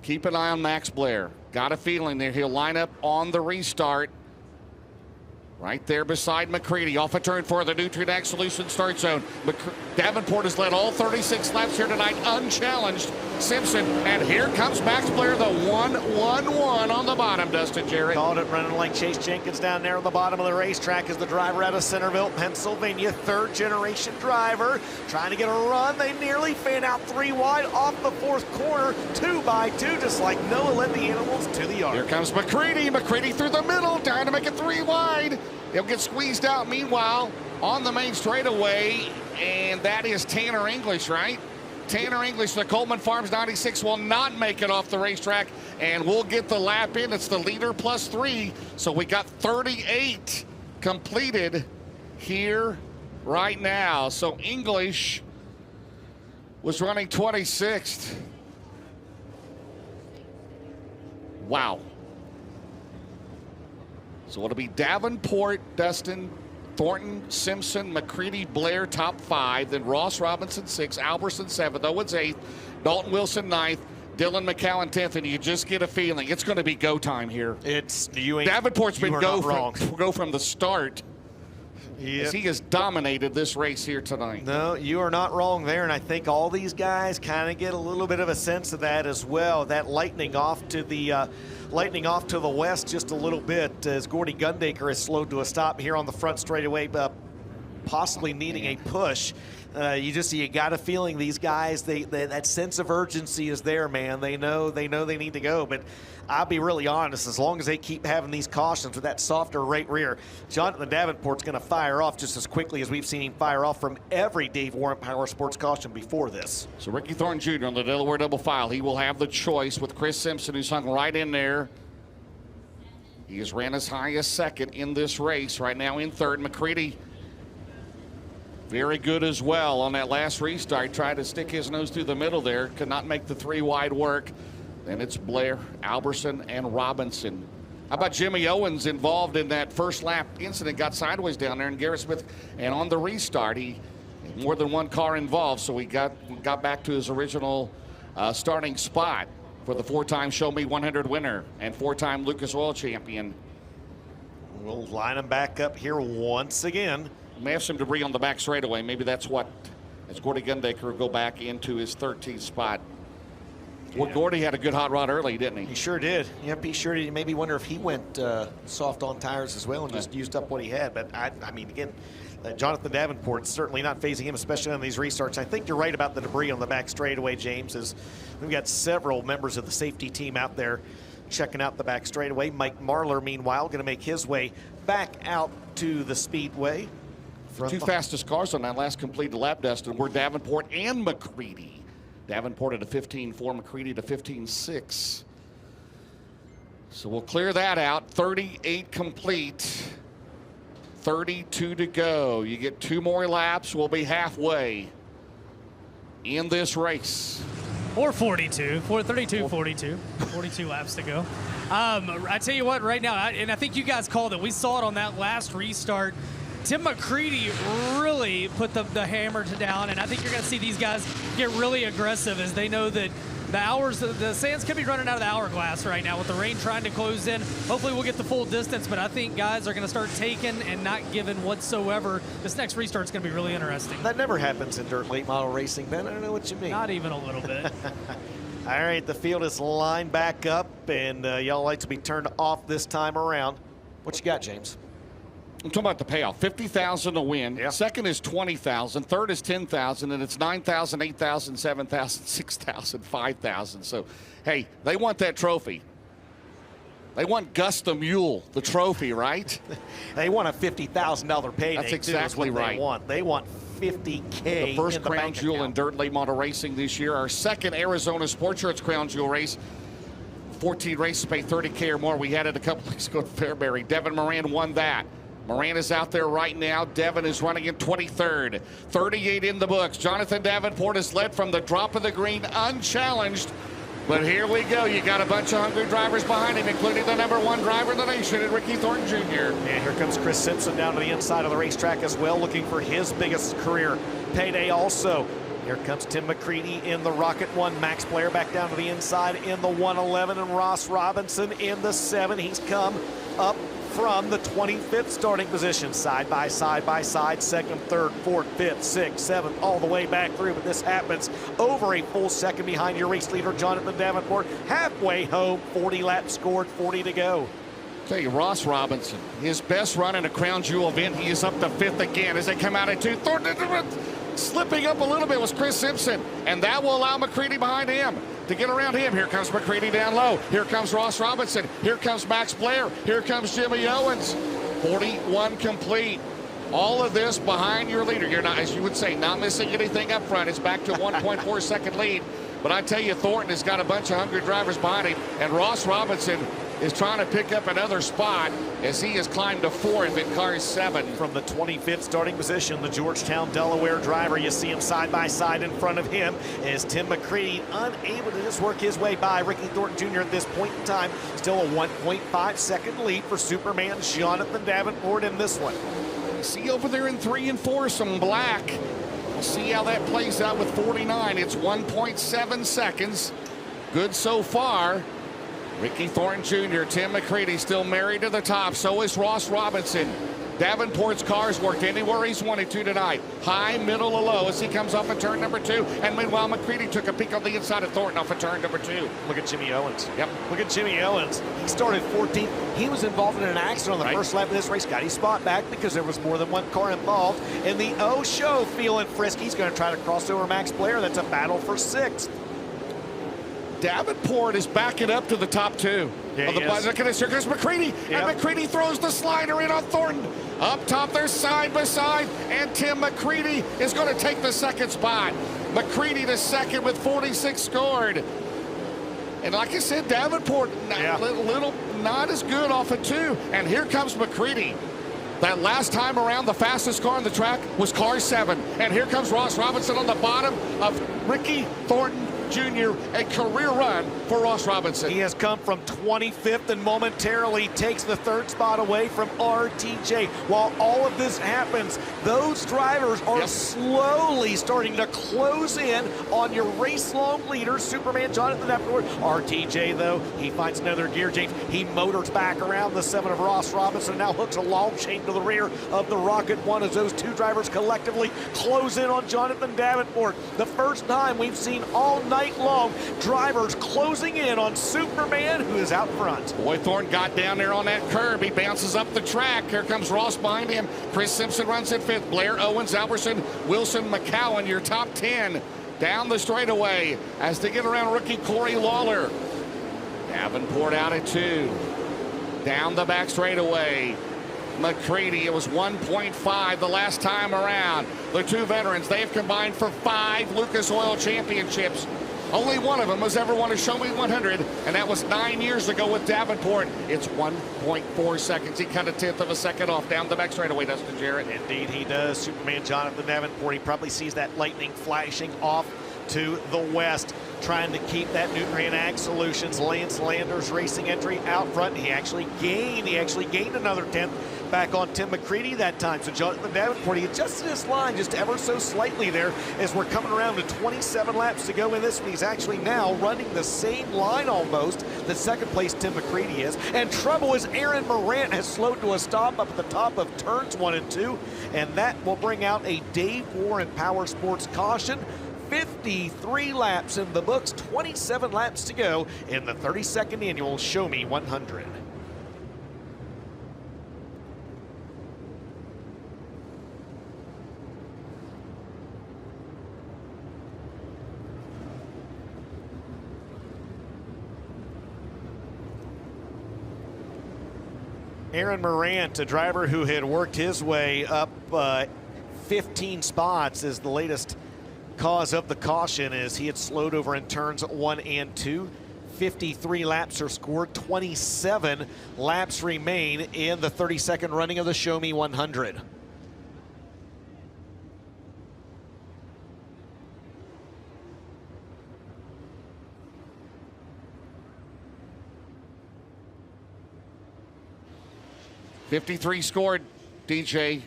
Keep an eye on Max Blair. Got a feeling there he'll line up on the restart. Right there beside McCready. Off a turn for the Nutrient Solution start zone. Davenport has led all 36 laps here tonight unchallenged. Simpson, and here comes Max Blair, the 1-1-1 on the bottom, Dustin Jarrett. Called it running like Chase Jenkins down there on the bottom of the racetrack as the driver out of Centerville, Pennsylvania. Third generation driver trying to get a run. They nearly fan out 3 wide off the 4th corner, 2 by 2, just like Noah led the animals to the yard. Here comes McCready. McCready through the middle, trying to make it 3 wide. He'll get squeezed out meanwhile on the main straightaway, and that is Tanner English, right? Tanner English, the Coleman Farms 96, will not make it off the racetrack, and we'll get the lap in. It's the leader plus 3, so we got 38 completed here right now. So English was running 26th. Wow. So it'll be Davenport, Dustin, Thornton, Simpson, McCready, Blair, top 5. Then Ross Robinson, 6. Alberson, 7th. Owens, 8th. Dalton Wilson, 9th. Dylan McCowan, 10th. And you just get a feeling it's going to be go time here. Davenport's been go from the start. Yep. He has dominated this race here tonight. No, you are not wrong there, and I think all these guys kind of get a little bit of a sense of that as well. That lightning off to the west just a little bit as Gordy Gundaker is slowed to a stop here on the front straightaway, possibly needing a push. You got a feeling these guys, that sense of urgency is there, man. They know they need to go, but I'll be really honest, as long as they keep having these cautions with that softer right rear, Jonathan Davenport's going to fire off just as quickly as we've seen him fire off from every Dave Warren Power Sports caution before this. So Ricky Thornton Jr. on the Delaware double file. He will have the choice with Chris Simpson, who's hung right in there. He has ran as high as 2nd in this race. Right now in 3rd. McCready, very good as well on that last restart. Tried to stick his nose through the middle there. Could not make the 3 wide work. Then it's Blair, Alberson, and Robinson. How about Jimmy Owens involved in that first lap incident? Got sideways down there, and Garrett Smith. And on the restart, he had more than one car involved, so he got back to his original starting spot for the 4-time Show Me 100 winner and 4-time Lucas Oil champion. We'll line them back up here once again. May have some debris on the back straightaway. Maybe that's what, as Gordy Gundaker will go back into his 13th spot. Well, Gordy had a good hot rod early, didn't he? He sure did. Yep, he sure did. You maybe wonder if he went soft on tires as well and just used up what he had. But I mean, again, Jonathan Davenport certainly not phasing him, especially on these restarts. I think you're right about the debris on the back straightaway, James, as we've got several members of the safety team out there checking out the back straightaway. Mike Marlar, meanwhile, going to make his way back out to the Speedway. The 2 fastest cars on that last completed lap, Dustin, were Davenport and McCready. Davenport at a 15.4, McCready at a 15.6. So we'll clear that out. 38 complete. 32 to go. You get 2 more laps, we'll be halfway in this race. Or 42, 32, 42. 42 laps to go. I tell you what, right now, and I think you guys called it, we saw it on that last restart. Tim McCready really put the hammer down, and I think you're going to see these guys get really aggressive as they know that the sands could be running out of the hourglass right now with the rain trying to close in. Hopefully we'll get the full distance, but I think guys are going to start taking and not giving whatsoever. This next restart's going to be really interesting. That never happens in dirt late model racing, Ben. I don't know what you mean. Not even a little bit. All right, the field is lined back up, and yellow lights will be turned off this time around. What you got, James? I'm talking about the payoff. $50,000 to win. Yep. 2nd is $20,000. 3rd is $10,000, and it's $9,000, $8,000, $7,000, $6,000, $5,000. So, hey, they want that trophy. They want Gus the Mule, the trophy, right? They want a $50,000 payday. That's exactly right. They want $50K. The first crown jewel in dirt late model racing this year. Our 2nd Arizona Sports Shirts crown jewel race. 14 races, pay 30K or more. We had it a couple weeks ago at Fairbury. Devin Moran won that. Moran is out there right now. Devin is running in 23rd. 38 in the books. Jonathan Davenport has led from the drop of the green unchallenged. But here we go. You got a bunch of hungry drivers behind him, including the #1 driver in the nation, Ricky Thornton Jr. And here comes Chris Simpson down to the inside of the racetrack as well, looking for his biggest career payday also. Here comes Tim McCready in the Rocket 1. Max Blair back down to the inside in the 111, and Ross Robinson in the 7. He's come up from the 25th starting position, side by side, second, third, fourth, fifth, sixth, seventh, all the way back through. But this happens over a full second behind your race leader, Jonathan Davenport. Halfway home, 40 laps scored, 40 to go. Tell you, Ross Robinson, his best run in a Crown Jewel event. He is up to 5th again as they come out at 2. Slipping up a little bit was Chris Simpson, and that will allow McCready behind him to get around him. Here comes McCready down low. Here comes Ross Robinson. Here comes Max Blair. Here comes Jimmy Owens. 41 complete. All of this behind your leader. You're not, as you would say, not missing anything up front. It's back to a 1.4 second lead. But I tell you, Thornton has got a bunch of hungry drivers behind him, and Ross Robinson is trying to pick up another spot as he has climbed to 4th in car 7. From the 25th starting position, the Georgetown, Delaware driver, you see him side by side in front of him is Tim McCready, unable to just work his way by Ricky Thornton Jr. at this point in time. Still a 1.5 second lead for Superman Jonathan Davenport in this one. You see over there in 3 and 4 some black. We'll see how that plays out with 49. It's 1.7 seconds. Good so far. Ricky Thornton Jr., Tim McCready still married to the top. So is Ross Robinson. Davenport's car's worked anywhere he's wanted to tonight. High, middle, or low as he comes off of turn number 2. And meanwhile, McCready took a peek on the inside of Thornton off of turn number 2. Look at Jimmy Owens. Yep. Look at Jimmy Owens. He started 14th. He was involved in an accident on the first lap of this race. Got his spot back because there was more than one car involved. In the O show, feeling frisky. He's going to try to cross over Max Blair. That's a battle for 6th. Davenport is backing up to the top 2. Yeah, Look at this. Here comes McCready. Yep. And McCready throws the slider in on Thornton. Up top, they're side by side. And Tim McCready is going to take the 2nd spot. McCready to 2nd with 46 scored. And like I said, Davenport, little not as good off of 2. And here comes McCready. That last time around, the fastest car on the track was car 7. And here comes Ross Robinson on the bottom of Ricky Thornton Jr., a career run for Ross Robinson. He has come from 25th and momentarily takes the 3rd spot away from RTJ. While all of this happens, those drivers are slowly starting to close in on your race-long leader, Superman Jonathan Davenport. RTJ, though, he finds another gear change. He motors back around the 7 of Ross Robinson, now hooks a long chain to the rear of the Rocket 1 as those 2 drivers collectively close in on Jonathan Davenport. The first time we've seen all night long drivers closing in on Superman, who is out front. Boy, Thornton got down there on that curb. He bounces up the track. Here comes Ross behind him. Chris Simpson runs in 5th. Blair, Owens, Alberson, Wilson, McCowan, your top 10 down the straightaway as they get around rookie Corey Lawler. Davenport out at 2. Down the back straightaway. McCready, it was 1.5 the last time around. The 2 veterans, they have combined for 5 Lucas Oil championships. Only one of them has ever won a Show Me 100, and that was 9 years ago with Davenport. It's 1.4 seconds. He cut a 1/10 of a second off down the back straightaway, Dustin Jarrett. Indeed, he does. Superman Jonathan Davenport, he probably sees that lightning flashing off to the west, trying to keep that Newton Rand Ag Solutions Lance Landers racing entry out front. He actually gained another 10th back on Tim McCready that time. So Jonathan Davenport, he adjusted his line just ever so slightly there as we're coming around to 27 laps to go in this one. He's actually now running the same line almost that 2nd place Tim McCready is. And trouble is Aaron Morant has slowed to a stop up at the top of turns 1 and 2. And that will bring out a Dave Warren Power Sports caution. 53 laps in the books, 27 laps to go in the 32nd annual Show Me 100. Aaron Morant, a driver who had worked his way up 15 spots, is the latest cause of the caution as he had slowed over in turns 1 and 2. 53 laps are scored. 27 laps remain in the 32nd running of the Show Me 100. .53 scored, DJ.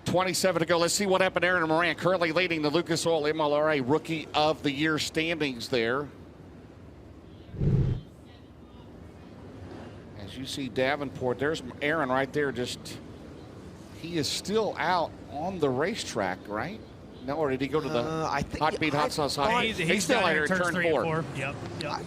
27 to go. Let's see what happened. Aaron Moran currently leading the Lucas Oil MLRA Rookie of the Year standings there. As you see Davenport, there's Aaron right there. He is still out on the racetrack, right? No, or did he go to the Hot Beat Hot Sauce High? He's still down out here here in turn turn 4. Yep.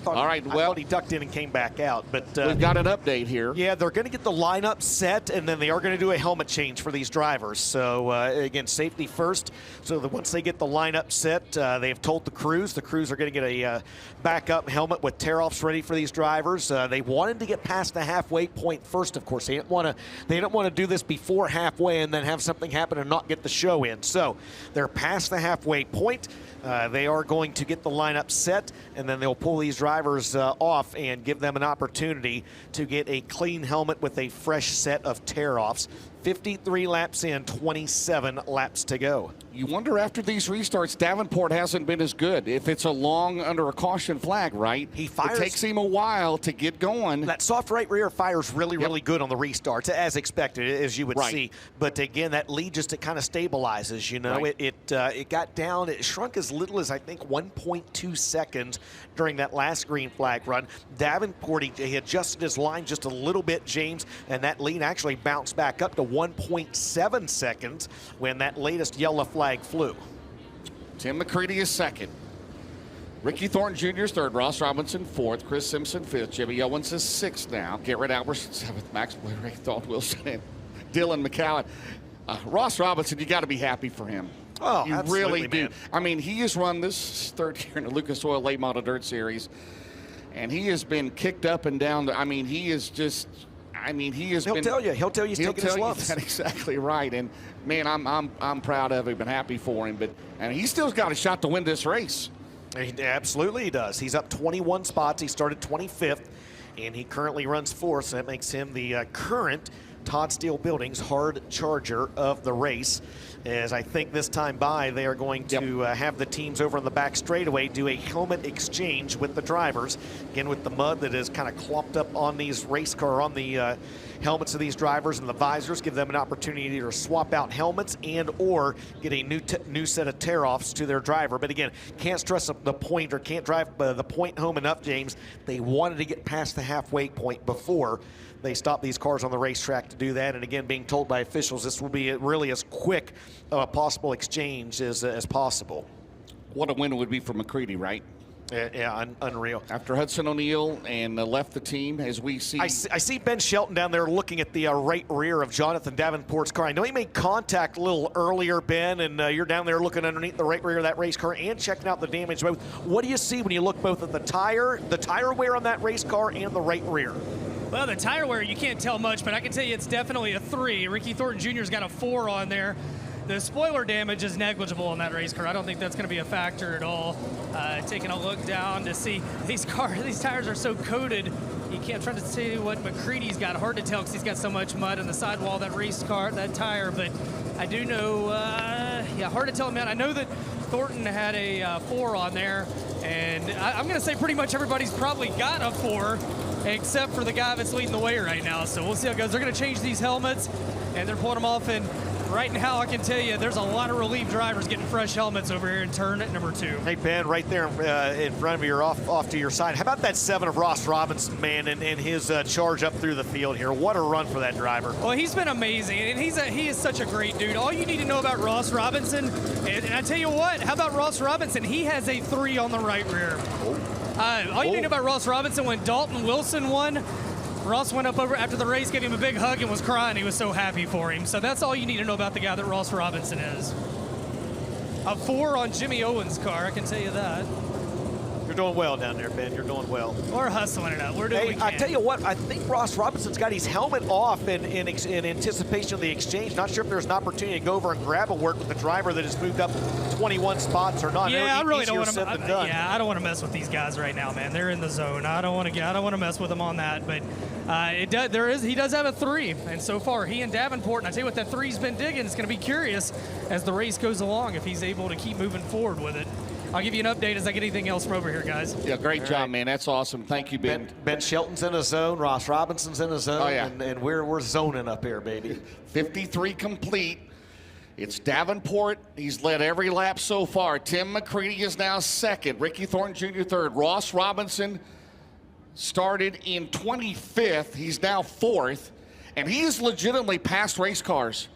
All right, I thought he ducked in and came back out. But we've got an update here. Yeah, they're going to get the lineup set, and then they are going to do a helmet change for these drivers. So, again, safety first. So that once they get the lineup set, they have told the crews are going to get a backup helmet with tear-offs ready for these drivers. They wanted to get past the halfway point first, of course. They don't want to do this before halfway and then have something happen and not get the show in. So they're past the halfway point. They are going to get the lineup set, and then they'll pull these drivers off and give them an opportunity to get a clean helmet with a fresh set of tear-offs. 53 laps in, 27 laps to go. You wonder after these restarts, Davenport hasn't been as good. If it's a long under a caution flag, right? He fires. It takes him a while to get going. That soft right rear fires really good on the restarts, as expected, as you would see. But again, that lead just it kind of stabilizes. You know, it got down. It shrunk as little as I think 1.2 seconds during that last green flag run. Davenport he adjusted his line just a little bit, James, and that lead actually bounced back up to 1.7 seconds when that latest yellow flag flew. Tim McCready is second. Ricky Thornton Jr. is third. Ross Robinson fourth. Chris Simpson fifth. Jimmy Owens is sixth now. Garrett Alberson seventh. Max Blair eighth. Dalton Wilson and Dylan McCowan. Ross Robinson, you got to be happy for him. Oh, you absolutely, really do. man. I mean, he has run this third year in the Lucas Oil Late Model Dirt Series, and he has been kicked up and down. I mean, he is just. I mean, he has been. He'll tell you he's taking his lumps. That's exactly right. And man, I'm proud of him and happy for him. And he's still got a shot to win this race. Absolutely, he does. He's up 21 spots. He started 25th, and he currently runs 4th. So that makes him the current Todd Steele Buildings hard charger of the race. As I think this time by, they are going to have the teams over on the back straightaway do a helmet exchange with the drivers. Again, with the mud that is kind of clopped up on these race car, on the helmets of these drivers and the visors, give them an opportunity to swap out helmets and or get a new set of tear-offs to their driver. But again, can't stress the point or can't drive the point home enough, James. They wanted to get past the halfway point before they stop these cars on the racetrack to do that. And again, being told by officials, this will be really as quick a possible exchange as possible. What a win it would be for McCready, right? Yeah, unreal. After Hudson O'Neill and left the team, as we see. I see Ben Shelton down there looking at the right rear of Jonathan Davenport's car. I know he made contact a little earlier, Ben, and you're down there looking underneath the right rear of that race car and checking out the damage. What do you see when you look both at the tire wear on that race car and the right rear? Well, the tire wear, you can't tell much, but I can tell you it's definitely a 3. Ricky Thornton Jr.'s got a 4 on there. The spoiler damage is negligible on that race car. I don't think that's going to be a factor at all. Taking a look down to see these tires are so coated. You can't try to see what McCready's got. Hard to tell because he's got so much mud in the sidewall of that race car, that tire. But I do know, hard to tell, man. I know that Thornton had a 4 on there, and I'm going to say pretty much everybody's probably got a 4, except for the guy that's leading the way right now. So we'll see how it goes. They're going to change these helmets, and they're pulling them off. And right now, I can tell you, there's a lot of relief drivers getting fresh helmets over here in turn number 2. Hey, Ben, right there in front of you, off to your side. How about that 7 of Ross Robinson, man, and his charge up through the field here? What a run for that driver. Well, he's been amazing, and he is such a great dude. All you need to know about Ross Robinson, and I tell you what, how about Ross Robinson? He has a 3 on the right rear. All you need to know about Ross Robinson, when Dalton Wilson won, Ross went up over after the race, gave him a big hug, and was crying. He was so happy for him. So that's all you need to know about the guy that Ross Robinson is. A 4 on Jimmy Owens' car, I can tell you that. Good doing well down there, Ben. You're doing well. We're hustling it up. We're doing what we Hey, can. I tell you what, I think Ross Robinson's got his helmet off in anticipation of the exchange. Not sure if there's an opportunity to go over and grab a work with the driver that has moved up 21 spots or not. Yeah, I really don't want to. Yeah, I don't want to mess with these guys right now, man. They're in the zone. I don't want to mess with them on that. But he does have a 3, and so far he and Davenport. And I tell you what, that 3's been digging. It's going to be curious as the race goes along if he's able to keep moving forward with it. I'll give you an update as I get anything else from over here, guys. Yeah, great job, man. That's awesome. Thank you, Ben. Ben Shelton's in a zone. Ross Robinson's in a zone. Oh, yeah. And we're zoning up here, baby. 53 complete. It's Davenport. He's led every lap so far. Tim McCready is now second. Ricky Thornton Jr. third. Ross Robinson started in 25th. He's now fourth. And he is legitimately passed race cars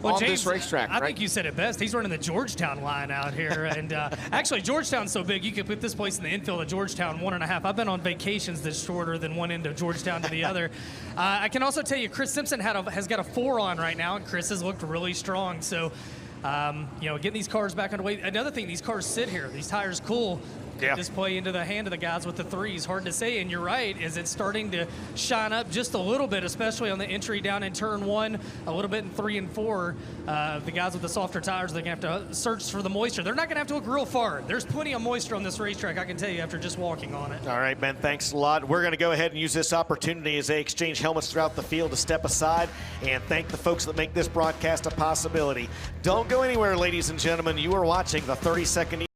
on James, this racetrack. I think you said it best. He's running the Georgetown line out here. And actually, Georgetown's so big, you could put this place in the infield of Georgetown 1.5. I've been on vacations that's shorter than one end of Georgetown to the other. I can also tell you, Chris Simpson has got a 4 on right now, and Chris has looked really strong. So, getting these cars back underway. Another thing, these cars sit here. These tires cool. Yeah. Just play into the hand of the guys with the 3s. Hard to say, and you're right, is it's starting to shine up just a little bit, especially on the entry down in turn 1, a little bit in 3 and 4. The guys with the softer tires, they're going to have to search for the moisture. They're not going to have to look real far. There's plenty of moisture on this racetrack, I can tell you, after just walking on it. All right, Ben, thanks a lot. We're going to go ahead and use this opportunity as they exchange helmets throughout the field to step aside and thank the folks that make this broadcast a possibility. Don't go anywhere, ladies and gentlemen. You are watching the 30-second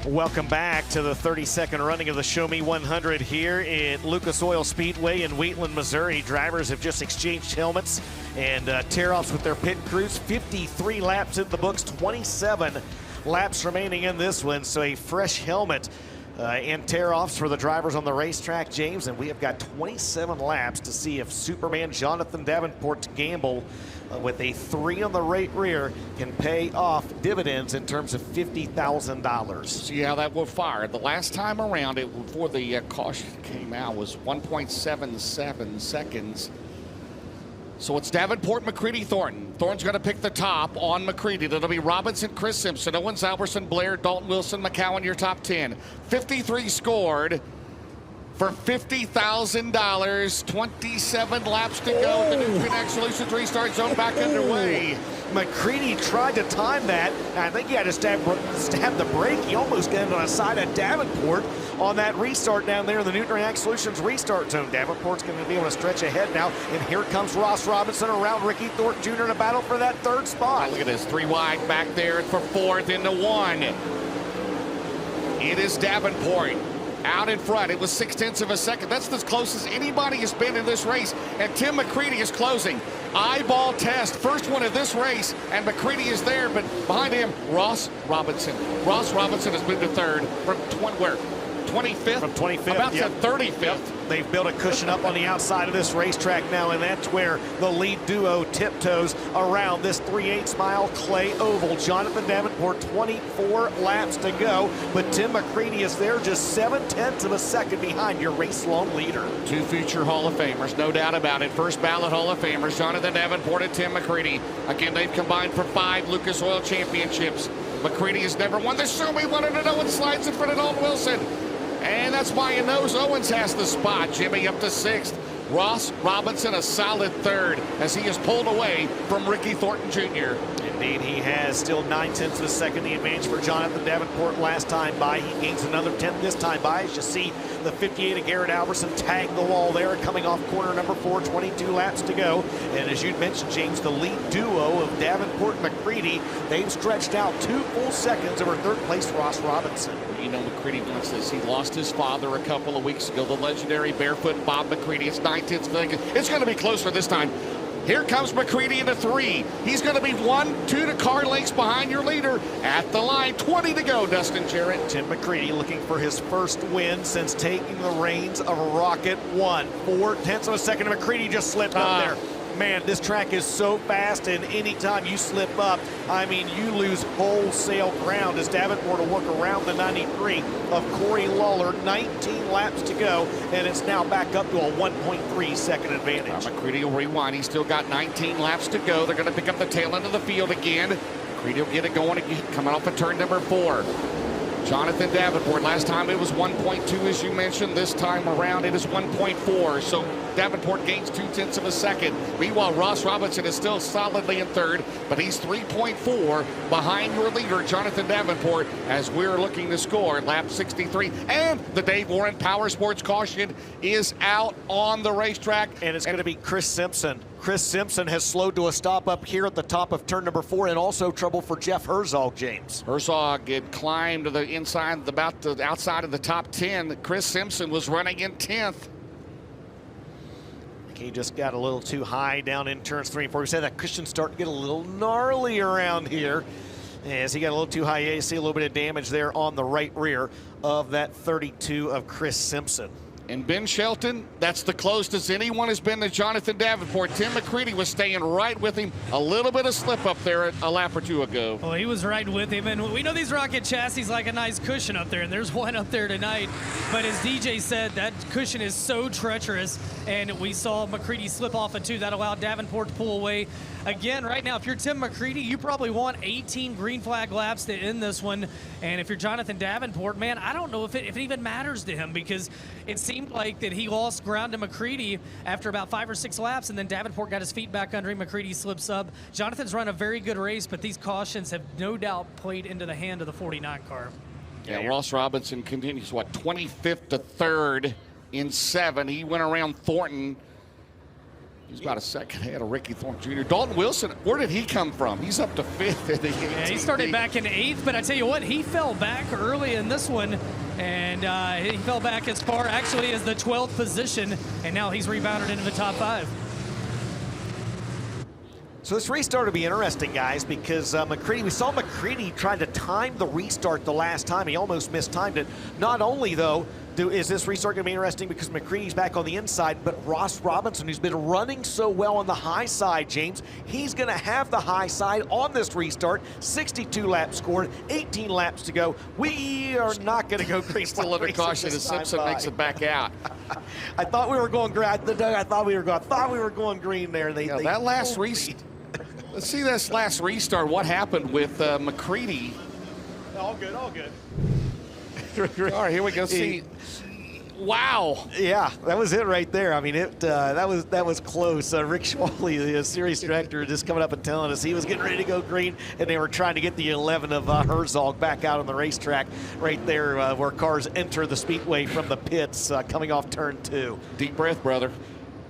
Welcome back to the 32nd running of the Show Me 100 here at Lucas Oil Speedway in Wheatland, Missouri. Drivers have just exchanged helmets and tear-offs with their pit crews. 53 laps in the books, 27 laps remaining in this one, so a fresh helmet And tear-offs for the drivers on the racetrack, James, and we have got 27 laps to see if Superman Jonathan Davenport's gamble with a 3 on the right rear can pay off dividends in terms of $50,000. See how that will fire. The last time around, before the caution came out, was 1.77 seconds. So it's Davenport, McCready, Thornton. Thornton's going to pick the top on McCready. It'll be Robinson, Chris Simpson, Owens, Alberson, Blair, Dalton, Wilson, McCowan, your top 10. 53 scored for $50,000. 27 laps to go. The new Connect Solutions restart zone back underway. McCready tried to time that, and I think he had to stab the brake. He almost got on the side of Davenport on that restart down there in the Newton React Solutions restart zone. Davenport's going to be able to stretch ahead now, and here comes Ross Robinson around Ricky Thornton Jr. in a battle for that 3rd spot. Oh, look at this, 3 wide back there for 4th into 1. It is Davenport out in front. It was 0.6 of a second. That's as close as anybody has been in this race. And Tim McCready is closing. Eyeball test, first one of this race, and McCready is there, but behind him, Ross Robinson. Ross Robinson has moved to 3rd from 25th? From 25th. About to 35th. They've built a cushion up on the outside of this racetrack now, and that's where the lead duo tiptoes around this 3/8 mile clay oval. Jonathan Davenport, 24 laps to go, but Tim McCready is there just 0.7 of a second behind your race-long leader. 2 future Hall of Famers, no doubt about it. First ballot Hall of Famers, Jonathan Davenport and Tim McCready. Again, they've combined for 5 Lucas Oil Championships. McCready has never won the show. We wanted to know and slides in front of Dalton Wilson. And that's why he knows Owens has the spot. Jimmy up to 6th. Ross Robinson a solid 3rd as he is pulled away from Ricky Thornton Jr. Indeed, he has still 0.9 of a second the advantage for Jonathan Davenport last time by. He gains another 10th this time by. As you see the 58 of Garrett Alberson tag the wall there, coming off corner number 4, 22 laps to go. And as you'd mentioned, James, the lead duo of Davenport and McCready, they've stretched out 2 full seconds over 3rd place Ross Robinson. You know, McCready wants this. He lost his father a couple of weeks ago, the legendary barefoot Bob McCready. It's 0.9 seconds. It's going to be closer this time. Here comes McCready into 3. He's going to be 1, 2 to car lengths behind your leader at the line. 20 to go, Dustin Jarrett. Tim McCready looking for his first win since taking the reins of Rocket 1. 0.4 of a second. McCready just slipped up there. Man, this track is so fast, and anytime you slip up, I mean, you lose wholesale ground as Davenport will work around the 93 of Corey Lawler. 19 laps to go, and it's now back up to a 1.3 second advantage. McCready will rewind. He's still got 19 laps to go. They're going to pick up the tail end of the field again. McCready will get it going again, coming off of turn number 4. Jonathan Davenport, last time it was 1.2, as you mentioned. This time around it is 1.4. So Davenport gains 0.2 of a second. Meanwhile, Ross Robinson is still solidly in 3rd, but he's 3.4 behind your leader, Jonathan Davenport, as we're looking to score lap 63. And the Dave Warren Power Sports caution is out on the racetrack. And it's going to be Chris Simpson. Chris Simpson has slowed to a stop up here at the top of turn number 4, and also trouble for Jeff Herzog, James. Herzog had climbed to the inside, about the outside of the top 10. Chris Simpson was running in 10th. He just got a little too high down in turns 3 and 4. We said that cushion's starting to get a little gnarly around here. As he got a little too high, you see a little bit of damage there on the right rear of that 32 of Chris Simpson. And Ben Shelton, that's the closest anyone has been to Jonathan Davenport. Tim McCready was staying right with him. A little bit of slip up there a lap or 2 ago. Well, he was right with him. And we know these Rocket chassis like a nice cushion up there, and there's one up there tonight. But as DJ said, that cushion is so treacherous, and we saw McCready slip off of 2. That allowed Davenport to pull away. Again, right now, if you're Tim McCready, you probably want 18 green flag laps to end this one. And if you're Jonathan Davenport, man, I don't know if it even matters to him, because it seemed like that he lost ground to McCready after about 5 or 6 laps, and then Davenport got his feet back under him. McCready slips up. Jonathan's run a very good race, but these cautions have no doubt played into the hand of the 49 car. Yeah, Ross Robinson continues, 25th to 3rd in 7. He went around Thornton. He's about a second ahead of Ricky Thornton Jr. Dalton Wilson, where did he come from? He's up to 5th in the ATV. Yeah, he started back in 8th, but I tell you what, he fell back early in this one, and he fell back as far actually as the 12th position, and now he's rebounded into the top 5. So this restart will be interesting, guys, because we saw McCready try to time the restart the last time. He almost mistimed it. Not only, though, is this restart going to be interesting because McCready's back on the inside, but Ross Robinson, who's been running so well on the high side, James, he's going to have the high side on this restart. 62 laps scored, 18 laps to go. We are not going to go green. Still under caution as Simpson makes it back out. I thought we were going green. I thought we were going green there. That last restart. Let's see this last restart. What happened with McCready? All good, all good. All right, here we go. See, wow. Yeah, that was it right there. I mean, that was close. Rick Schwally, the series director, just coming up and telling us he was getting ready to go green, and they were trying to get the 11 of Herzog back out on the racetrack right there where cars enter the speedway from the pits coming off turn 2. Deep breath, brother.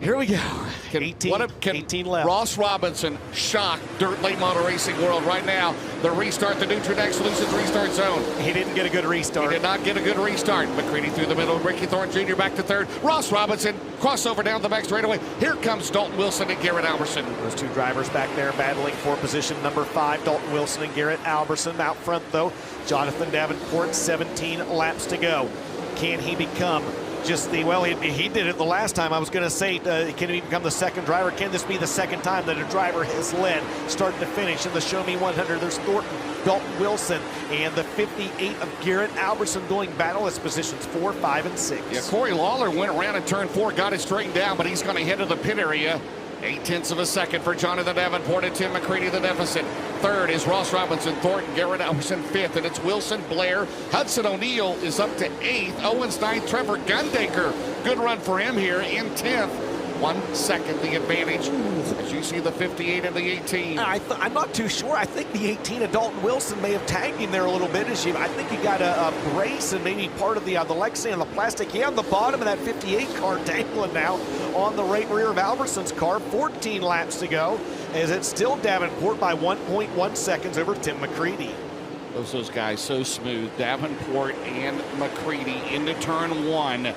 Here we go. 18 left. Ross Robinson shock dirt late model racing world right now. The restart, the Nutritex Solutions restart zone. He didn't get a good restart. He did not get a good restart. McCready through the middle. Ricky Thornton Jr. back to third. Ross Robinson crossover down the back straightaway. Here comes Dalton Wilson and Garrett Alberson. Those two drivers back there battling for position number 5. Dalton Wilson and Garrett Alberson out front, though. Jonathan Davenport, 17 laps to go. Can he become just he did it the last time. I was going to say, can he become the second driver? Can this be the second time that a driver has led start to finish in the Show Me 100? There's Thornton, Dalton Wilson, and the 58 of Garrett Alberson going battle as positions 4, 5, and 6. Yeah, Corey Lawler went around in turn 4, got it straightened down, but he's going to head to the pit area. 0.8 of a second for Jonathan Davenport and Tim McCready, the deficit. Third is Ross Robinson, Thornton, Garrett Alberson, 5th, and it's Wilson, Blair. Hudson O'Neill is up to 8th. Owens 9th, Trevor Gundaker. Good run for him here in 10th. 1 second the advantage as you see the 58 and the 18. I'm not too sure. I think the 18 of Dalton Wilson may have tagged him there a little bit. I think you got a brace and maybe part of the Lexi and the plastic. Yeah, on the bottom of that 58 car dangling now on the right rear of Alberson's car. 14 laps to go as it's still Davenport by 1.1 seconds over Tim McCready. Those guys so smooth. Davenport and McCready into turn 1.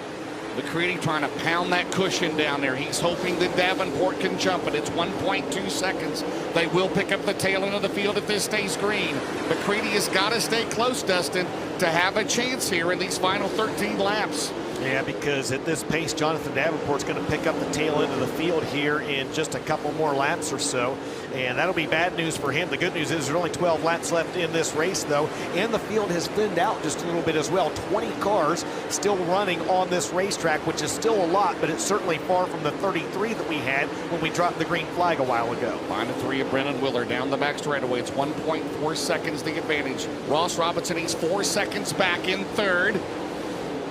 McCready trying to pound that cushion down there. He's hoping that Davenport can jump it. It's 1.2 seconds. They will pick up the tail end of the field if this stays green. McCready has got to stay close, Dustin, to have a chance here in these final 13 laps. Yeah, because at this pace, Jonathan Davenport's going to pick up the tail end of the field here in just a couple more laps or so. And that'll be bad news for him. The good news is there's only 12 laps left in this race, though. And the field has thinned out just a little bit as well. 20 cars still running on this racetrack, which is still a lot, but it's certainly far from the 33 that we had when we dropped the green flag a while ago. Line of 3 of Brennan Willard down the back straightaway. It's 1.4 seconds the advantage. Ross Robinson, he's 4 seconds back in third.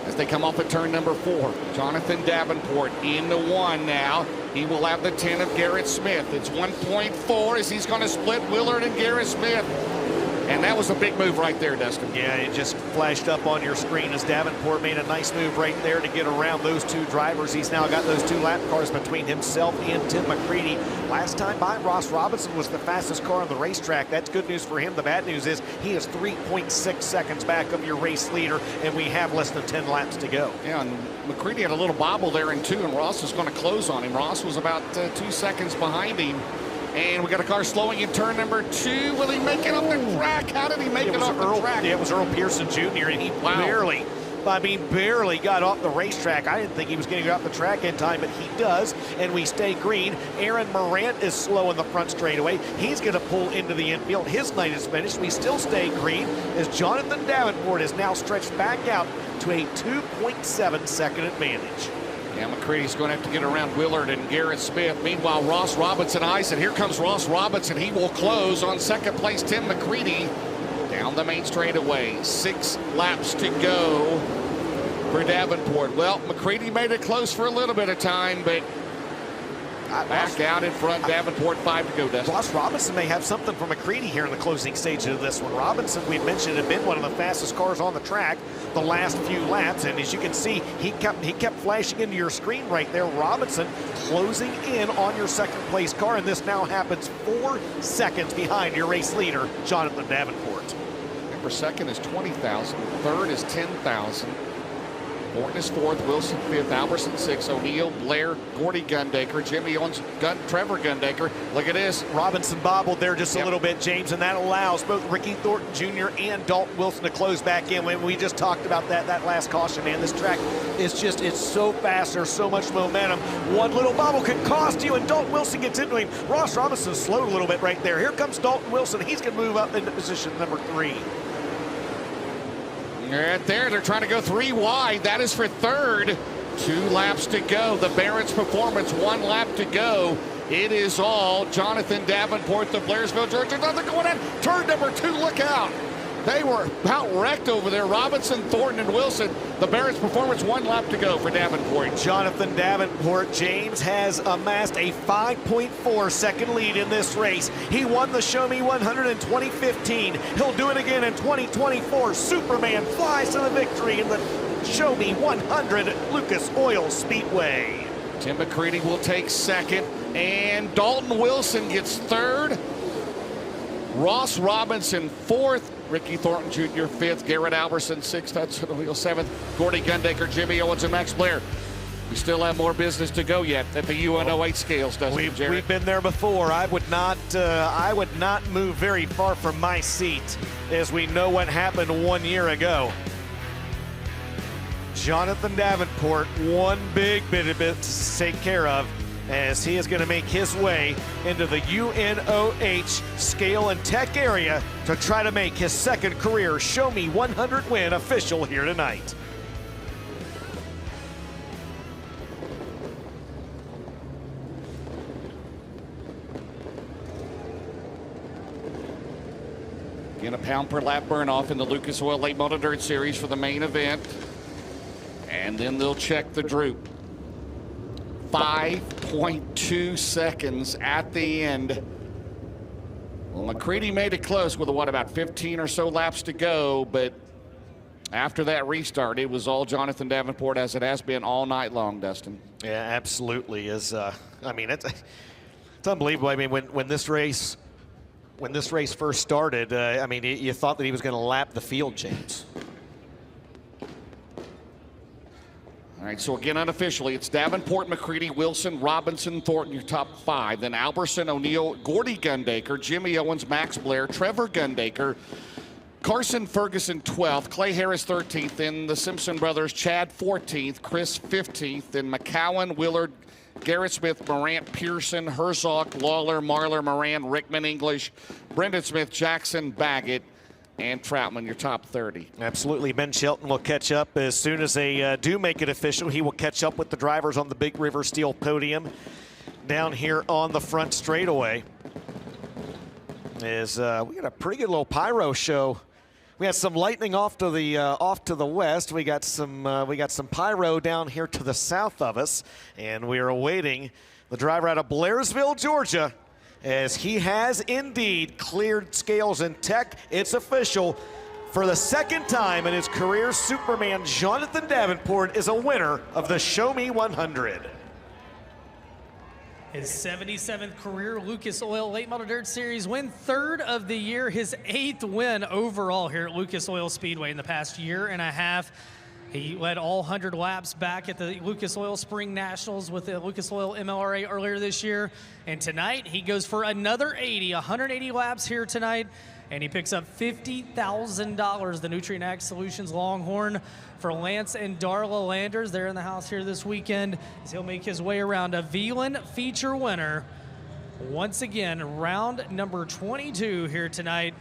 As they come off at turn number 4. Jonathan Davenport into 1 now. He will have the 10 of Garrett Smith. It's 1.4 as he's going to split Willard and Garrett Smith. And that was a big move right there, Dustin. Yeah, it just flashed up on your screen as Davenport made a nice move right there to get around those two drivers. He's now got those 2 lap cars between himself and Tim McCready. Last time by, Ross Robinson was the fastest car on the racetrack. That's good news for him. The bad news is he is 3.6 seconds back of your race leader, and we have less than 10 laps to go. Yeah, and McCready had a little bobble there in 2, and Ross is going to close on him. Ross was about 2 seconds behind him. And we got a car slowing in turn number 2. Will he make it off the track? How did he make it off the track? Yeah, it was Earl Pearson Jr. and he barely got off the racetrack. I didn't think he was going to get off the track in time, but he does, and we stay green. Aaron Morant is slow in the front straightaway. He's going to pull into the infield. His night is finished. We still stay green as Jonathan Davenport is now stretched back out to a 2.7 second advantage. Yeah, McCready's going to have to get around Willard and Garrett Smith. Meanwhile, Ross Robinson eyes it. Here comes Ross Robinson. He will close on second place. Tim McCready down the main straightaway. 6 laps to go for Davenport. Well, McCready made it close for a little bit of time, but back out in front. Davenport 5 to go, Dustin. Ross Robinson may have something for McCready here in the closing stages of this one. Robinson, we mentioned, had been one of the fastest cars on the track the last few laps, and as you can see, he kept flashing into your screen right there. Robinson closing in on your second place car, and this now happens 4 seconds behind your race leader, Jonathan Davenport. Number second is 20,000. Third is 10,000. Thornton is 4th, Wilson 5th, Alberson 6th, O'Neill, Blair, Gordy Gundaker, Jimmy Owens, Trevor Gundaker. Look at this. Robinson bobbled there just a little bit, James, and that allows both Ricky Thornton Jr. and Dalton Wilson to close back in. When we just talked about that last caution, man, this track is just, it's so fast. There's so much momentum. One little bobble could cost you, and Dalton Wilson gets into him. Ross Robinson slowed a little bit right there. Here comes Dalton Wilson. He's going to move up into position number 3. Right there, they're trying to go 3 wide. That is for 3rd. 2 laps to go. The Barrett's Performance, 1 lap to go. It is all Jonathan Davenport, the Blairsville, Georgia. Nothing going on. Turn number 2, look out. They were about wrecked over there. Robinson, Thornton, and Wilson. The Barrett's Performance, 1 lap to go for Davenport. Jonathan Davenport, James, has amassed a 5.4 second lead in this race. He won the Show Me 100 in 2015. He'll do it again in 2024. Superman flies to the victory in the Show Me 100 at Lucas Oil Speedway. Tim McCready will take 2nd, and Dalton Wilson gets 3rd. Ross Robinson 4th. Ricky Thornton Jr. 5th, Garrett Alberson 6th, that's O'Neill 7th, Gordy Gundaker, Jimmy Owens, and Max Blair. We still have more business to go yet at the UN08 scales, doesn't it, Jared? We've been there before. I would not move very far from my seat, as we know what happened 1 year ago. Jonathan Davenport, one big bit of it to take care of, as he is going to make his way into the UNOH scale and tech area to try to make his 2nd career Show Me 100 win official here tonight. Again, a pound per lap burn off in the Lucas Oil Late Model Dirt Series for the main event. And then they'll check the droop. 5.2 seconds at the end. Well, McCready made it close with about 15 or so laps to go, but after that restart, it was all Jonathan Davenport, as it has been all night long, Dustin. Yeah, absolutely. It's unbelievable. I mean, when this race first started, you thought that he was going to lap the field, James. All right, so again, unofficially, it's Davenport, McCready, Wilson, Robinson, Thornton, your top 5. Then Alberson, O'Neill, Gordy Gundaker, Jimmy Owens, Max Blair, Trevor Gundaker, Carson Ferguson 12th, Clay Harris 13th, then the Simpson brothers, Chad 14th, Chris 15th, then McCowan, Willard, Garrett Smith, Morant, Pearson, Herzog, Lawler, Marler, Moran, Rickman, English, Brendan Smith, Jackson, Baggett, and Troutman, your top 30. Absolutely. Ben Shelton will catch up as soon as they do make it official. He will catch up with the drivers on the Big River Steel podium down here on the front straightaway. We got a pretty good little pyro show. We had some lightning off to the west. We got some pyro down here to the south of us, and we are awaiting the driver out of Blairsville, Georgia, as he has indeed cleared scales and tech. It's official. For the 2nd time in his career, Superman Jonathan Davenport is a winner of the Show Me 100. His 77th career Lucas Oil Late Model Dirt Series win, 3rd of the year, his 8th win overall here at Lucas Oil Speedway in the past year and a half. He led all 100 laps back at the Lucas Oil Spring Nationals with the Lucas Oil MLRA earlier this year. And tonight, he goes for another 180 laps here tonight. And he picks up $50,000, the Nutrient Ag Solutions Longhorn for Lance and Darla Landers. They're in the house here this weekend as he'll make his way around a Wheatland feature winner. Once again, round number 22 here tonight.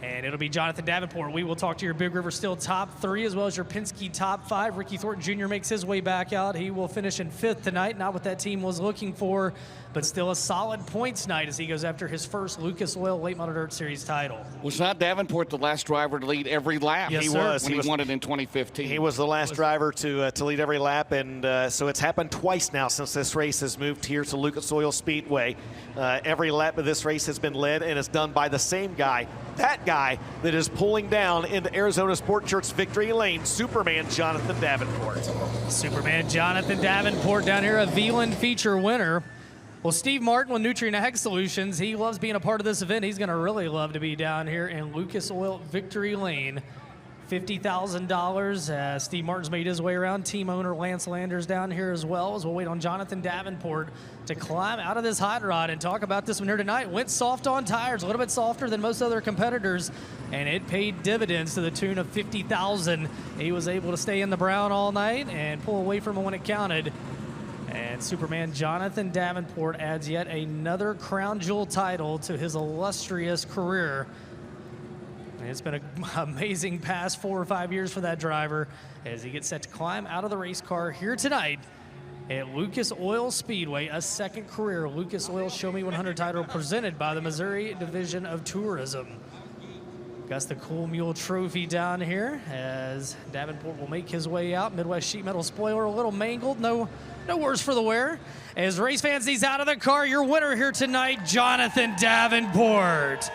And it'll be Jonathan Davenport. We will talk to your Big River Steel top 3 as well as your Penske top 5. Ricky Thornton Jr. makes his way back out. He will finish in 5th tonight. Not what that team was looking for, but still a solid points night as he goes after his first Lucas Oil Late Model Dirt Series title. Was not Davenport the last driver to lead every lap? Yes, he sir. was. When he won it in 2015. He was the last driver to lead every lap, and so it's happened twice now since this race has moved here to Lucas Oil Speedway. Every lap of this race has been led, and it's done by the same guy. That guy that is pulling down into Arizona Sport Church victory lane, Superman Jonathan Davenport. Superman Jonathan Davenport down here, a Wheatland feature winner. Well, Steve Martin with Nutrient Ag Solutions, he loves being a part of this event. He's going to really love to be down here in Lucas Oil Victory Lane $50,000. Steve Martin's made his way around. Team owner Lance Landers down here as well, as we'll wait on Jonathan Davenport to climb out of this hot rod and talk about this one here tonight. Went soft on tires, a little bit softer than most other competitors, and it paid dividends to the tune of $50,000. He was able to stay in the brown all night and pull away from it when it counted. And Superman Jonathan Davenport adds yet another crown jewel title to his illustrious career. And it's been an amazing past 4 or 5 years for that driver as he gets set to climb out of the race car here tonight at Lucas Oil Speedway, a second career Lucas Oil Show Me 100 title presented by the Missouri Division of Tourism. Got the Cool Mule Trophy down here as Davenport will make his way out. Midwest sheet metal spoiler a little mangled, no worse for the wear. As race fans, he's out of the car. Your winner here tonight, Jonathan Davenport.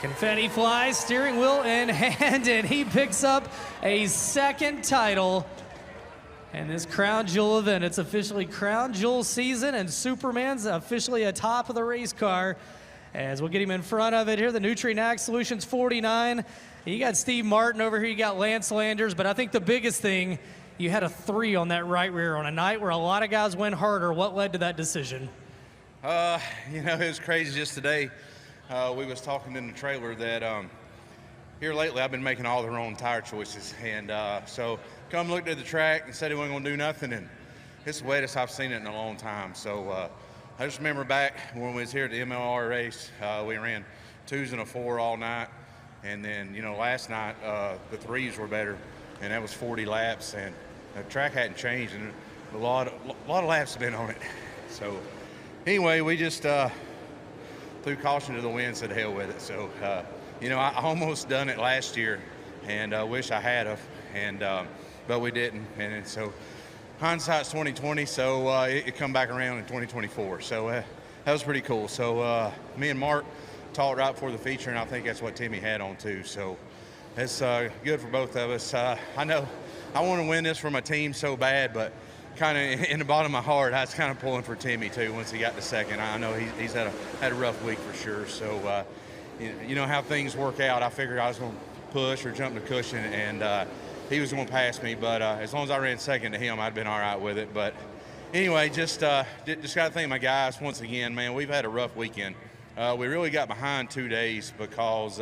Confetti flies, steering wheel in hand, and he picks up a second title in this Crown Jewel event. It's officially Crown Jewel season, and Superman's officially atop of the race car. As we'll get him in front of it here, the Nutrien Solutions 49. You got Steve Martin over here, you got Lance Landers, but I think the biggest thing, you had a 3 on that right rear on a night where a lot of guys went harder. What led to that decision? You know, it was crazy just today. We was talking in the trailer that here lately I've been making all the wrong tire choices. And so come looked at the track and said he wasn't going to do nothing. And it's the wettest I've seen it in a long time. So I just remember back when we was here at the MLR race, we ran 2s and a 4 all night. And then, you know, last night the 3s were better. And that was 40 laps. And the track hadn't changed. And a lot of laps have been on it. So anyway, we just threw caution to the wind, said hell with it. So, you know, I almost done it last year, and wish I had have, and but we didn't. And so, hindsight's 20/20. So it come back around in 2024. So that was pretty cool. So me and Mark talked right before the feature, and I think that's what Timmy had on too. So it's good for both of us. I know I want to win this for my team so bad, but kind of in the bottom of my heart, I was kind of pulling for Timmy too once he got to second. I know he's had a rough week for sure. So you know how things work out. I figured I was going to push or jump the cushion, and he was going to pass me. But as long as I ran second to him, I'd been all right with it. But anyway, just got to thank my guys once again. Man, we've had a rough weekend. We really got behind 2 days because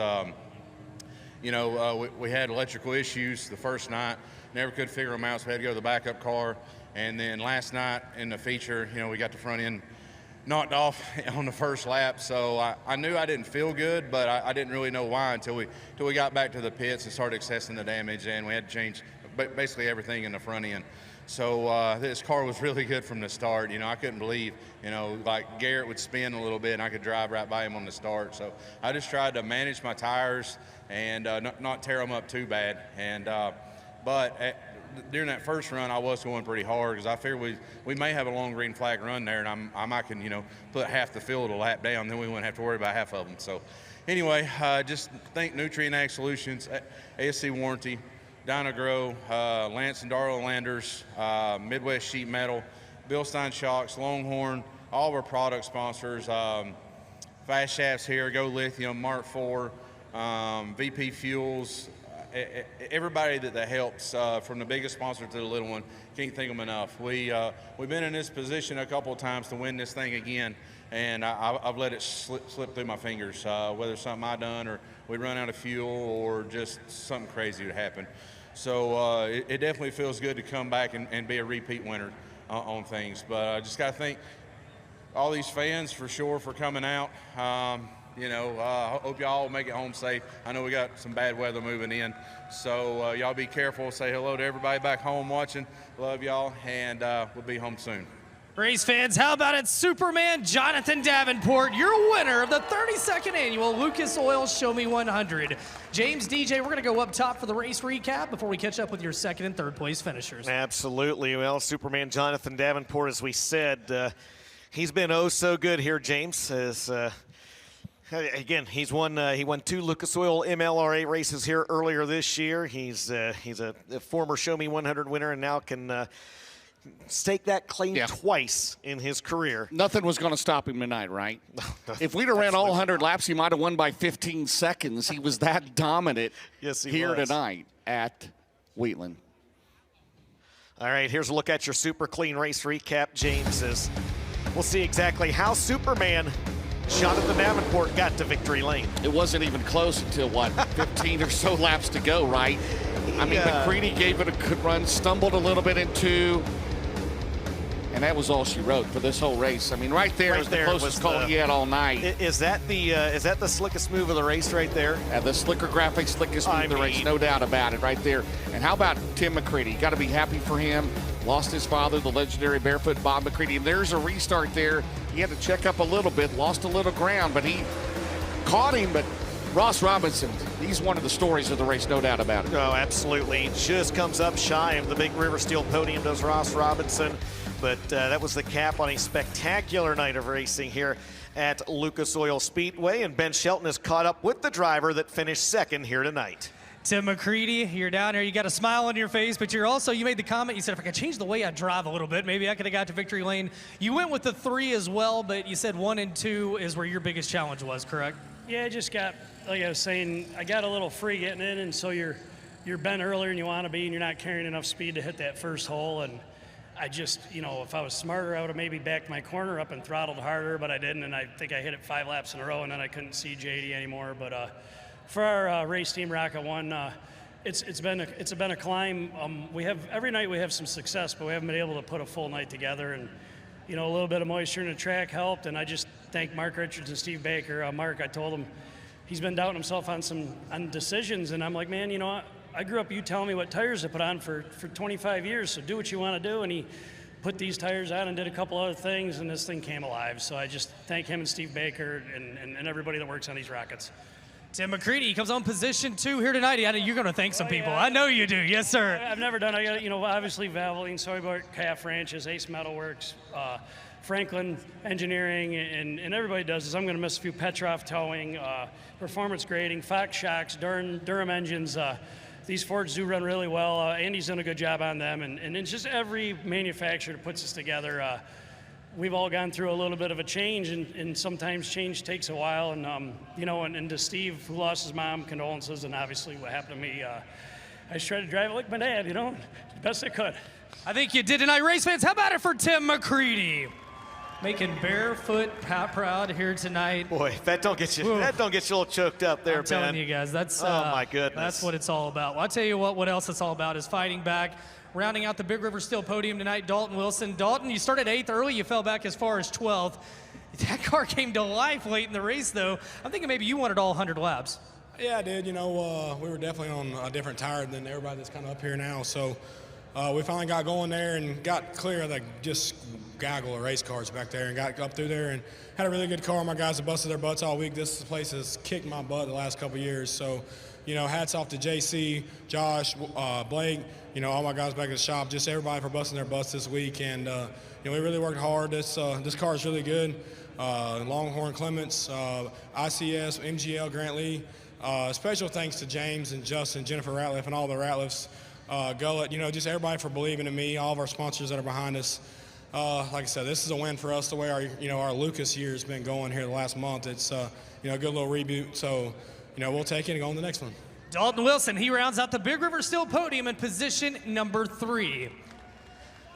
you know we had electrical issues the first night. Never could figure them out, so we had to go to the backup car. And then last night in the feature, you know, we got the front end knocked off on the first lap. So I knew I didn't feel good, but I didn't really know why until we got back to the pits and started assessing the damage, and we had to change basically everything in the front end. So this car was really good from the start. You know, I couldn't believe, you know, like Garrett would spin a little bit and I could drive right by him on the start. So I just tried to manage my tires and not tear them up too bad. And during that first run, I was going pretty hard because I figured we may have a long green flag run there, and I might can, you know, put half the field a lap down, then we wouldn't have to worry about half of them. So anyway, just thank Nutrien Ag Solutions, ASC Warranty, Dynagrow, Lance and Darla Landers, Midwest Sheet Metal, Bilstein Shocks, Longhorn, all of our product sponsors, Fast Shafts here, Go Lithium, Mark IV, VP Fuels, everybody that helps, from the biggest sponsor to the little one, can't thank them enough. We've been in this position a couple of times to win this thing again, and I've let it slip through my fingers, whether it's something I done or we run out of fuel or just something crazy would happen. So it definitely feels good to come back and be a repeat winner on things. But I just got to thank all these fans for sure for coming out. You know, I hope y'all make it home safe. I know we got some bad weather moving in, so y'all be careful. Say hello to everybody back home watching. Love y'all, and we'll be home soon. Race fans, how about it? Superman Jonathan Davenport, your winner of the 32nd annual Lucas Oil Show Me 100. James, DJ, we're going to go up top for the race recap before we catch up with your second and third place finishers. Absolutely. Well, Superman Jonathan Davenport, as we said, he's been oh so good here, James. Again, he won 2 Lucas Oil MLRA races here earlier this year. He's a former Show Me 100 winner, and now can stake that claim twice in his career. Nothing was going to stop him tonight, right? If we'd have ran all 100 laps, he might have won by 15 seconds. He was that dominant here tonight at Wheatland. All right, here's a look at your super clean race recap, James. We'll see exactly how Superman Jonathan Davenport got to victory lane. It wasn't even close until, what, 15 or so laps to go, right? I mean, McCready gave it a good run, stumbled a little bit into, and that was all she wrote for this whole race. I mean, right there is the closest call he had all night. Is that the slickest move of the race right there? The slicker graphic, slickest move of the race, no doubt about it right there. And how about Tim McCready? Got to be happy for him. Lost his father, the legendary barefoot Bob McCready. And there's a restart there. He had to check up a little bit, lost a little ground, but he caught him. But Ross Robinson, he's one of the stories of the race, no doubt about it. Oh, absolutely. Just comes up shy of the big River Steel podium, does Ross Robinson. But that was the cap on a spectacular night of racing here at Lucas Oil Speedway. And Ben Shelton has caught up with the driver that finished second here tonight. Tim McCready, you're down there. You got a smile on your face, but you made the comment. You said, if I could change the way I drive a little bit, maybe I could have got to victory lane. You went with the 3 as well, but you said 1 and 2 is where your biggest challenge was, correct? Yeah, I just got, like I was saying, I got a little free getting in, and so you're bent earlier than you want to be, and you're not carrying enough speed to hit that first hole. And I just, if I was smarter, I would have maybe backed my corner up and throttled harder, but I didn't, and I think I hit it 5 laps in a row, and then I couldn't see JD anymore. But for our race team, Rocket One, it's been a climb. We have every night we have some success, but we haven't been able to put a full night together. And a little bit of moisture in the track helped. And I just thank Mark Richards and Steve Baker. Mark, I told him he's been doubting himself on decisions, and I'm like, man, I grew up you telling me what tires to put on for 25 years. So do what you want to do. And he put these tires on and did a couple other things, and this thing came alive. So I just thank him and Steve Baker and everybody that works on these rockets. Tim McCready comes on position 2 here tonight. You're going to thank some people. I know you do. Yes, sir. I've never done. I got, obviously Valvoline, Soyboard, Calf Ranches, Ace Metalworks, Franklin Engineering, and everybody does this. I'm going to miss a few. Petroff Towing, Performance Grading, Fox Shocks, Durham Engines. These Fords do run really well. Andy's done a good job on them, and it's just every manufacturer that puts us together. We've all gone through a little bit of a change, and sometimes change takes a while. And and to Steve, who lost his mom, condolences, and obviously what happened to me. I just tried to drive it like my dad, the best I could. I think you did tonight, race fans. How about it for Tim McCready, making Barefoot proud here tonight. Boy, that don't get you a little choked up there, I'm telling you guys, that's oh my goodness, that's what it's all about. Well, I'll tell you what else it's all about is fighting back. Rounding out the Big River Steel podium tonight, Dalton Wilson. Dalton, you started 8th early. You fell back as far as 12th. That car came to life late in the race, though. I'm thinking maybe you wanted all 100 laps. Yeah, I did. We were definitely on a different tire than everybody that's kind of up here now. So we finally got going there and got clear of just gaggle of race cars back there and got up through there and had a really good car. My guys have busted their butts all week. This place has kicked my butt the last couple of years. So, hats off to JC, Josh, Blake, all my guys back at the shop, just everybody for busting their butts this week. And, we really worked hard. This car is really good. Longhorn Clements, ICS, MGL, Grant Lee. Special thanks to James and Justin, Jennifer Ratliff, and all the Ratliffs. Gullett, just everybody for believing in me, all of our sponsors that are behind us. Like I said, this is a win for us the way our Lucas year has been going here the last month. It's a good little reboot. So, we'll take it and go on to the next one. Dalton Wilson, he rounds out the Big River Steel podium in position number 3.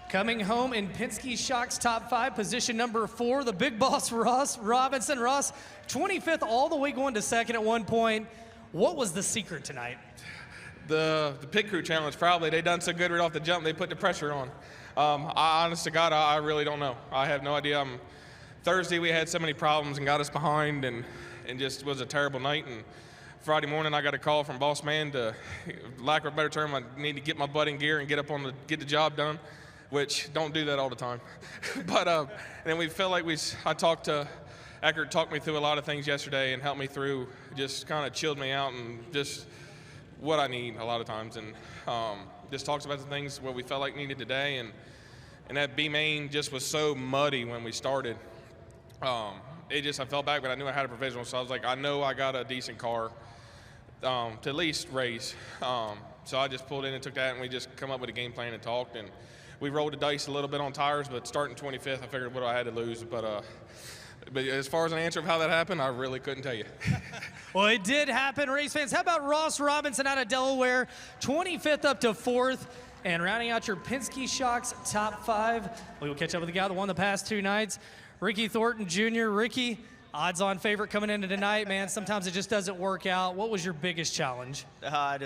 Coming home in Penske Shock's top 5, position number 4, the big boss, Ross Robinson. Ross, 25th all the way going to 2nd at one point. What was the secret tonight? The pit crew challenge, probably. They done so good right off the jump, they put the pressure on. Honest to God, I really don't know. I have no idea. Thursday we had so many problems and got us behind, and just was a terrible night. And Friday morning I got a call from boss man to, lack of a better term, I need to get my butt in gear and get the job done, which don't do that all the time. But and we felt like Eckert talked me through a lot of things yesterday and helped me through, just kind of chilled me out and just what I need a lot of times, and just talks about the things what we felt like needed today, and that B main just was so muddy when we started. I fell back, but I knew I had a provisional, so I was like, I know I got a decent car to at least race. So I just pulled in and took that, and we just come up with a game plan and talked, and we rolled the dice a little bit on tires, but starting 25th, I figured what I had to lose. But as far as an answer of how that happened, I really couldn't tell you. Well, it did happen, race fans. How about Ross Robinson out of Delaware, 25th up to 4th? And rounding out your Penske Shocks top 5, we will catch up with the guy that won the past 2 nights, Ricky Thornton Jr. Ricky, odds-on favorite coming into tonight, man. Sometimes it just doesn't work out. What was your biggest challenge? I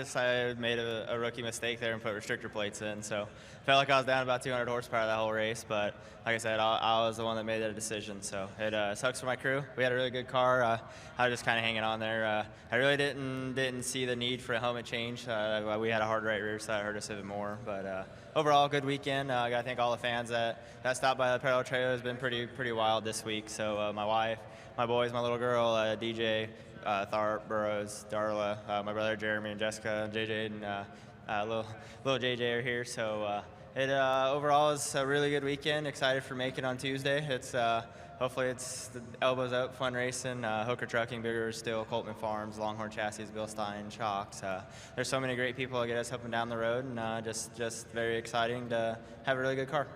made a rookie mistake there and put restrictor plates in, so felt like I was down about 200 horsepower that whole race, but like I said, I was the one that made that decision, so it sucks for my crew. We had a really good car. I was just kind of hanging on there. I really didn't see the need for a helmet change. We had a hard right rear, so that hurt us even more, but overall, good weekend. I got to thank all the fans that stopped by the parallel trailer. It's been pretty wild this week, so my wife, my boys, my little girl, DJ, Tharp, Burrows, Darla, my brother Jeremy and Jessica, JJ, and little JJ are here. So it overall is a really good weekend. Excited for Macon on Tuesday. It's hopefully it's the Elbows Out Fun Racing, Hooker Trucking, Bigger Steel, Coltman Farms, Longhorn Chassis, Bill Stein, Shocks. There's so many great people that get us up and down the road, and just very exciting to have a really good car.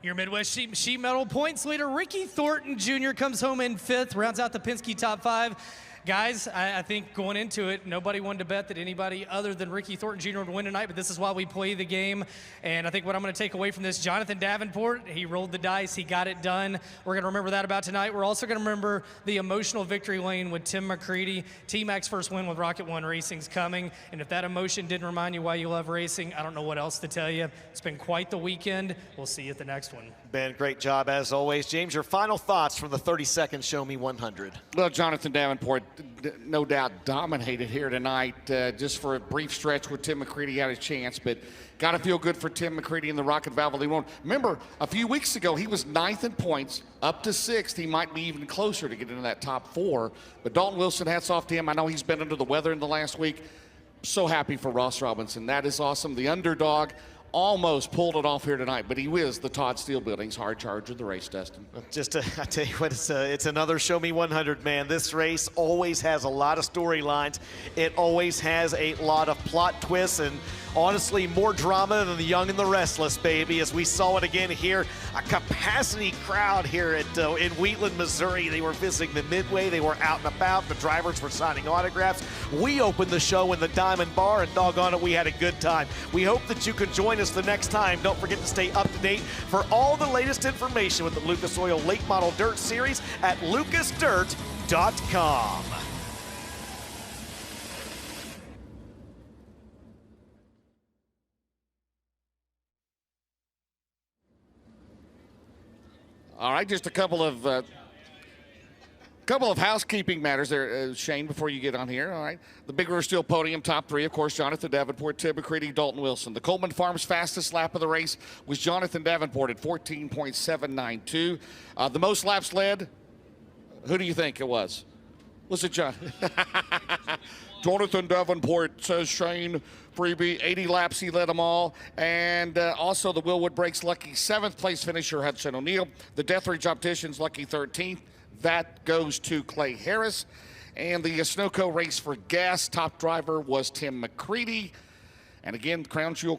Your Midwest Sheet Metal points leader, Ricky Thornton Jr., comes home in 5th, rounds out the Penske top 5. Guys, I think going into it, nobody wanted to bet that anybody other than Ricky Thornton Jr. would win tonight, but this is why we play the game. And I think what I'm going to take away from this, Jonathan Davenport, he rolled the dice, he got it done. We're going to remember that about tonight. We're also going to remember the emotional victory lane with Tim McCready. T-Mac's first win with Rocket One Racing's coming. And if that emotion didn't remind you why you love racing, I don't know what else to tell you. It's been quite the weekend. We'll see you at the next one. Ben, great job as always. James, your final thoughts from the 30-second Show Me 100. Well, Jonathan Davenport, no doubt, dominated here tonight. Just for a brief stretch where Tim McCready had a chance, but got to feel good for Tim McCready in the Rocket Valve League. Remember, a few weeks ago, he was 9th in points, up to 6th. He might be even closer to get into that top 4. But Dalton Wilson, hats off to him. I know he's been under the weather in the last week. So happy for Ross Robinson. That is awesome. The underdog almost pulled it off here tonight, but he is the Todd Steele Building's hard charger of the race, Dustin. I tell you what, it's another Show Me 100, man. This race always has a lot of storylines. It always has a lot of plot twists and honestly more drama than the Young and the Restless, baby, as we saw it again here. A capacity crowd here in Wheatland, Missouri. They were visiting the Midway. They were out and about. The drivers were signing autographs. We opened the show in the Diamond Bar, and doggone it, we had a good time. We hope that you can join us the next time. Don't forget to stay up to date for all the latest information with the Lucas Oil Late Model Dirt Series at lucasdirt.com. All right, just a couple of housekeeping matters there, Shane, before you get on here. All right, the Big River Steel podium, top 3, of course, Jonathan Davenport, Tim McCready, Dalton Wilson. The Coleman Farms fastest lap of the race was Jonathan Davenport at 14.792. The most laps led, who do you think it was? Was it John? Jonathan Davenport, says Shane Freebie. 80 laps, he led them all. And also the Willwood Brakes lucky 7th place finisher, Hudson O'Neill. The Deathridge Opticians lucky 13th. That goes to Clay Harris. And the Sunoco race for gas top driver was Tim McCready. And again, Crown Jewel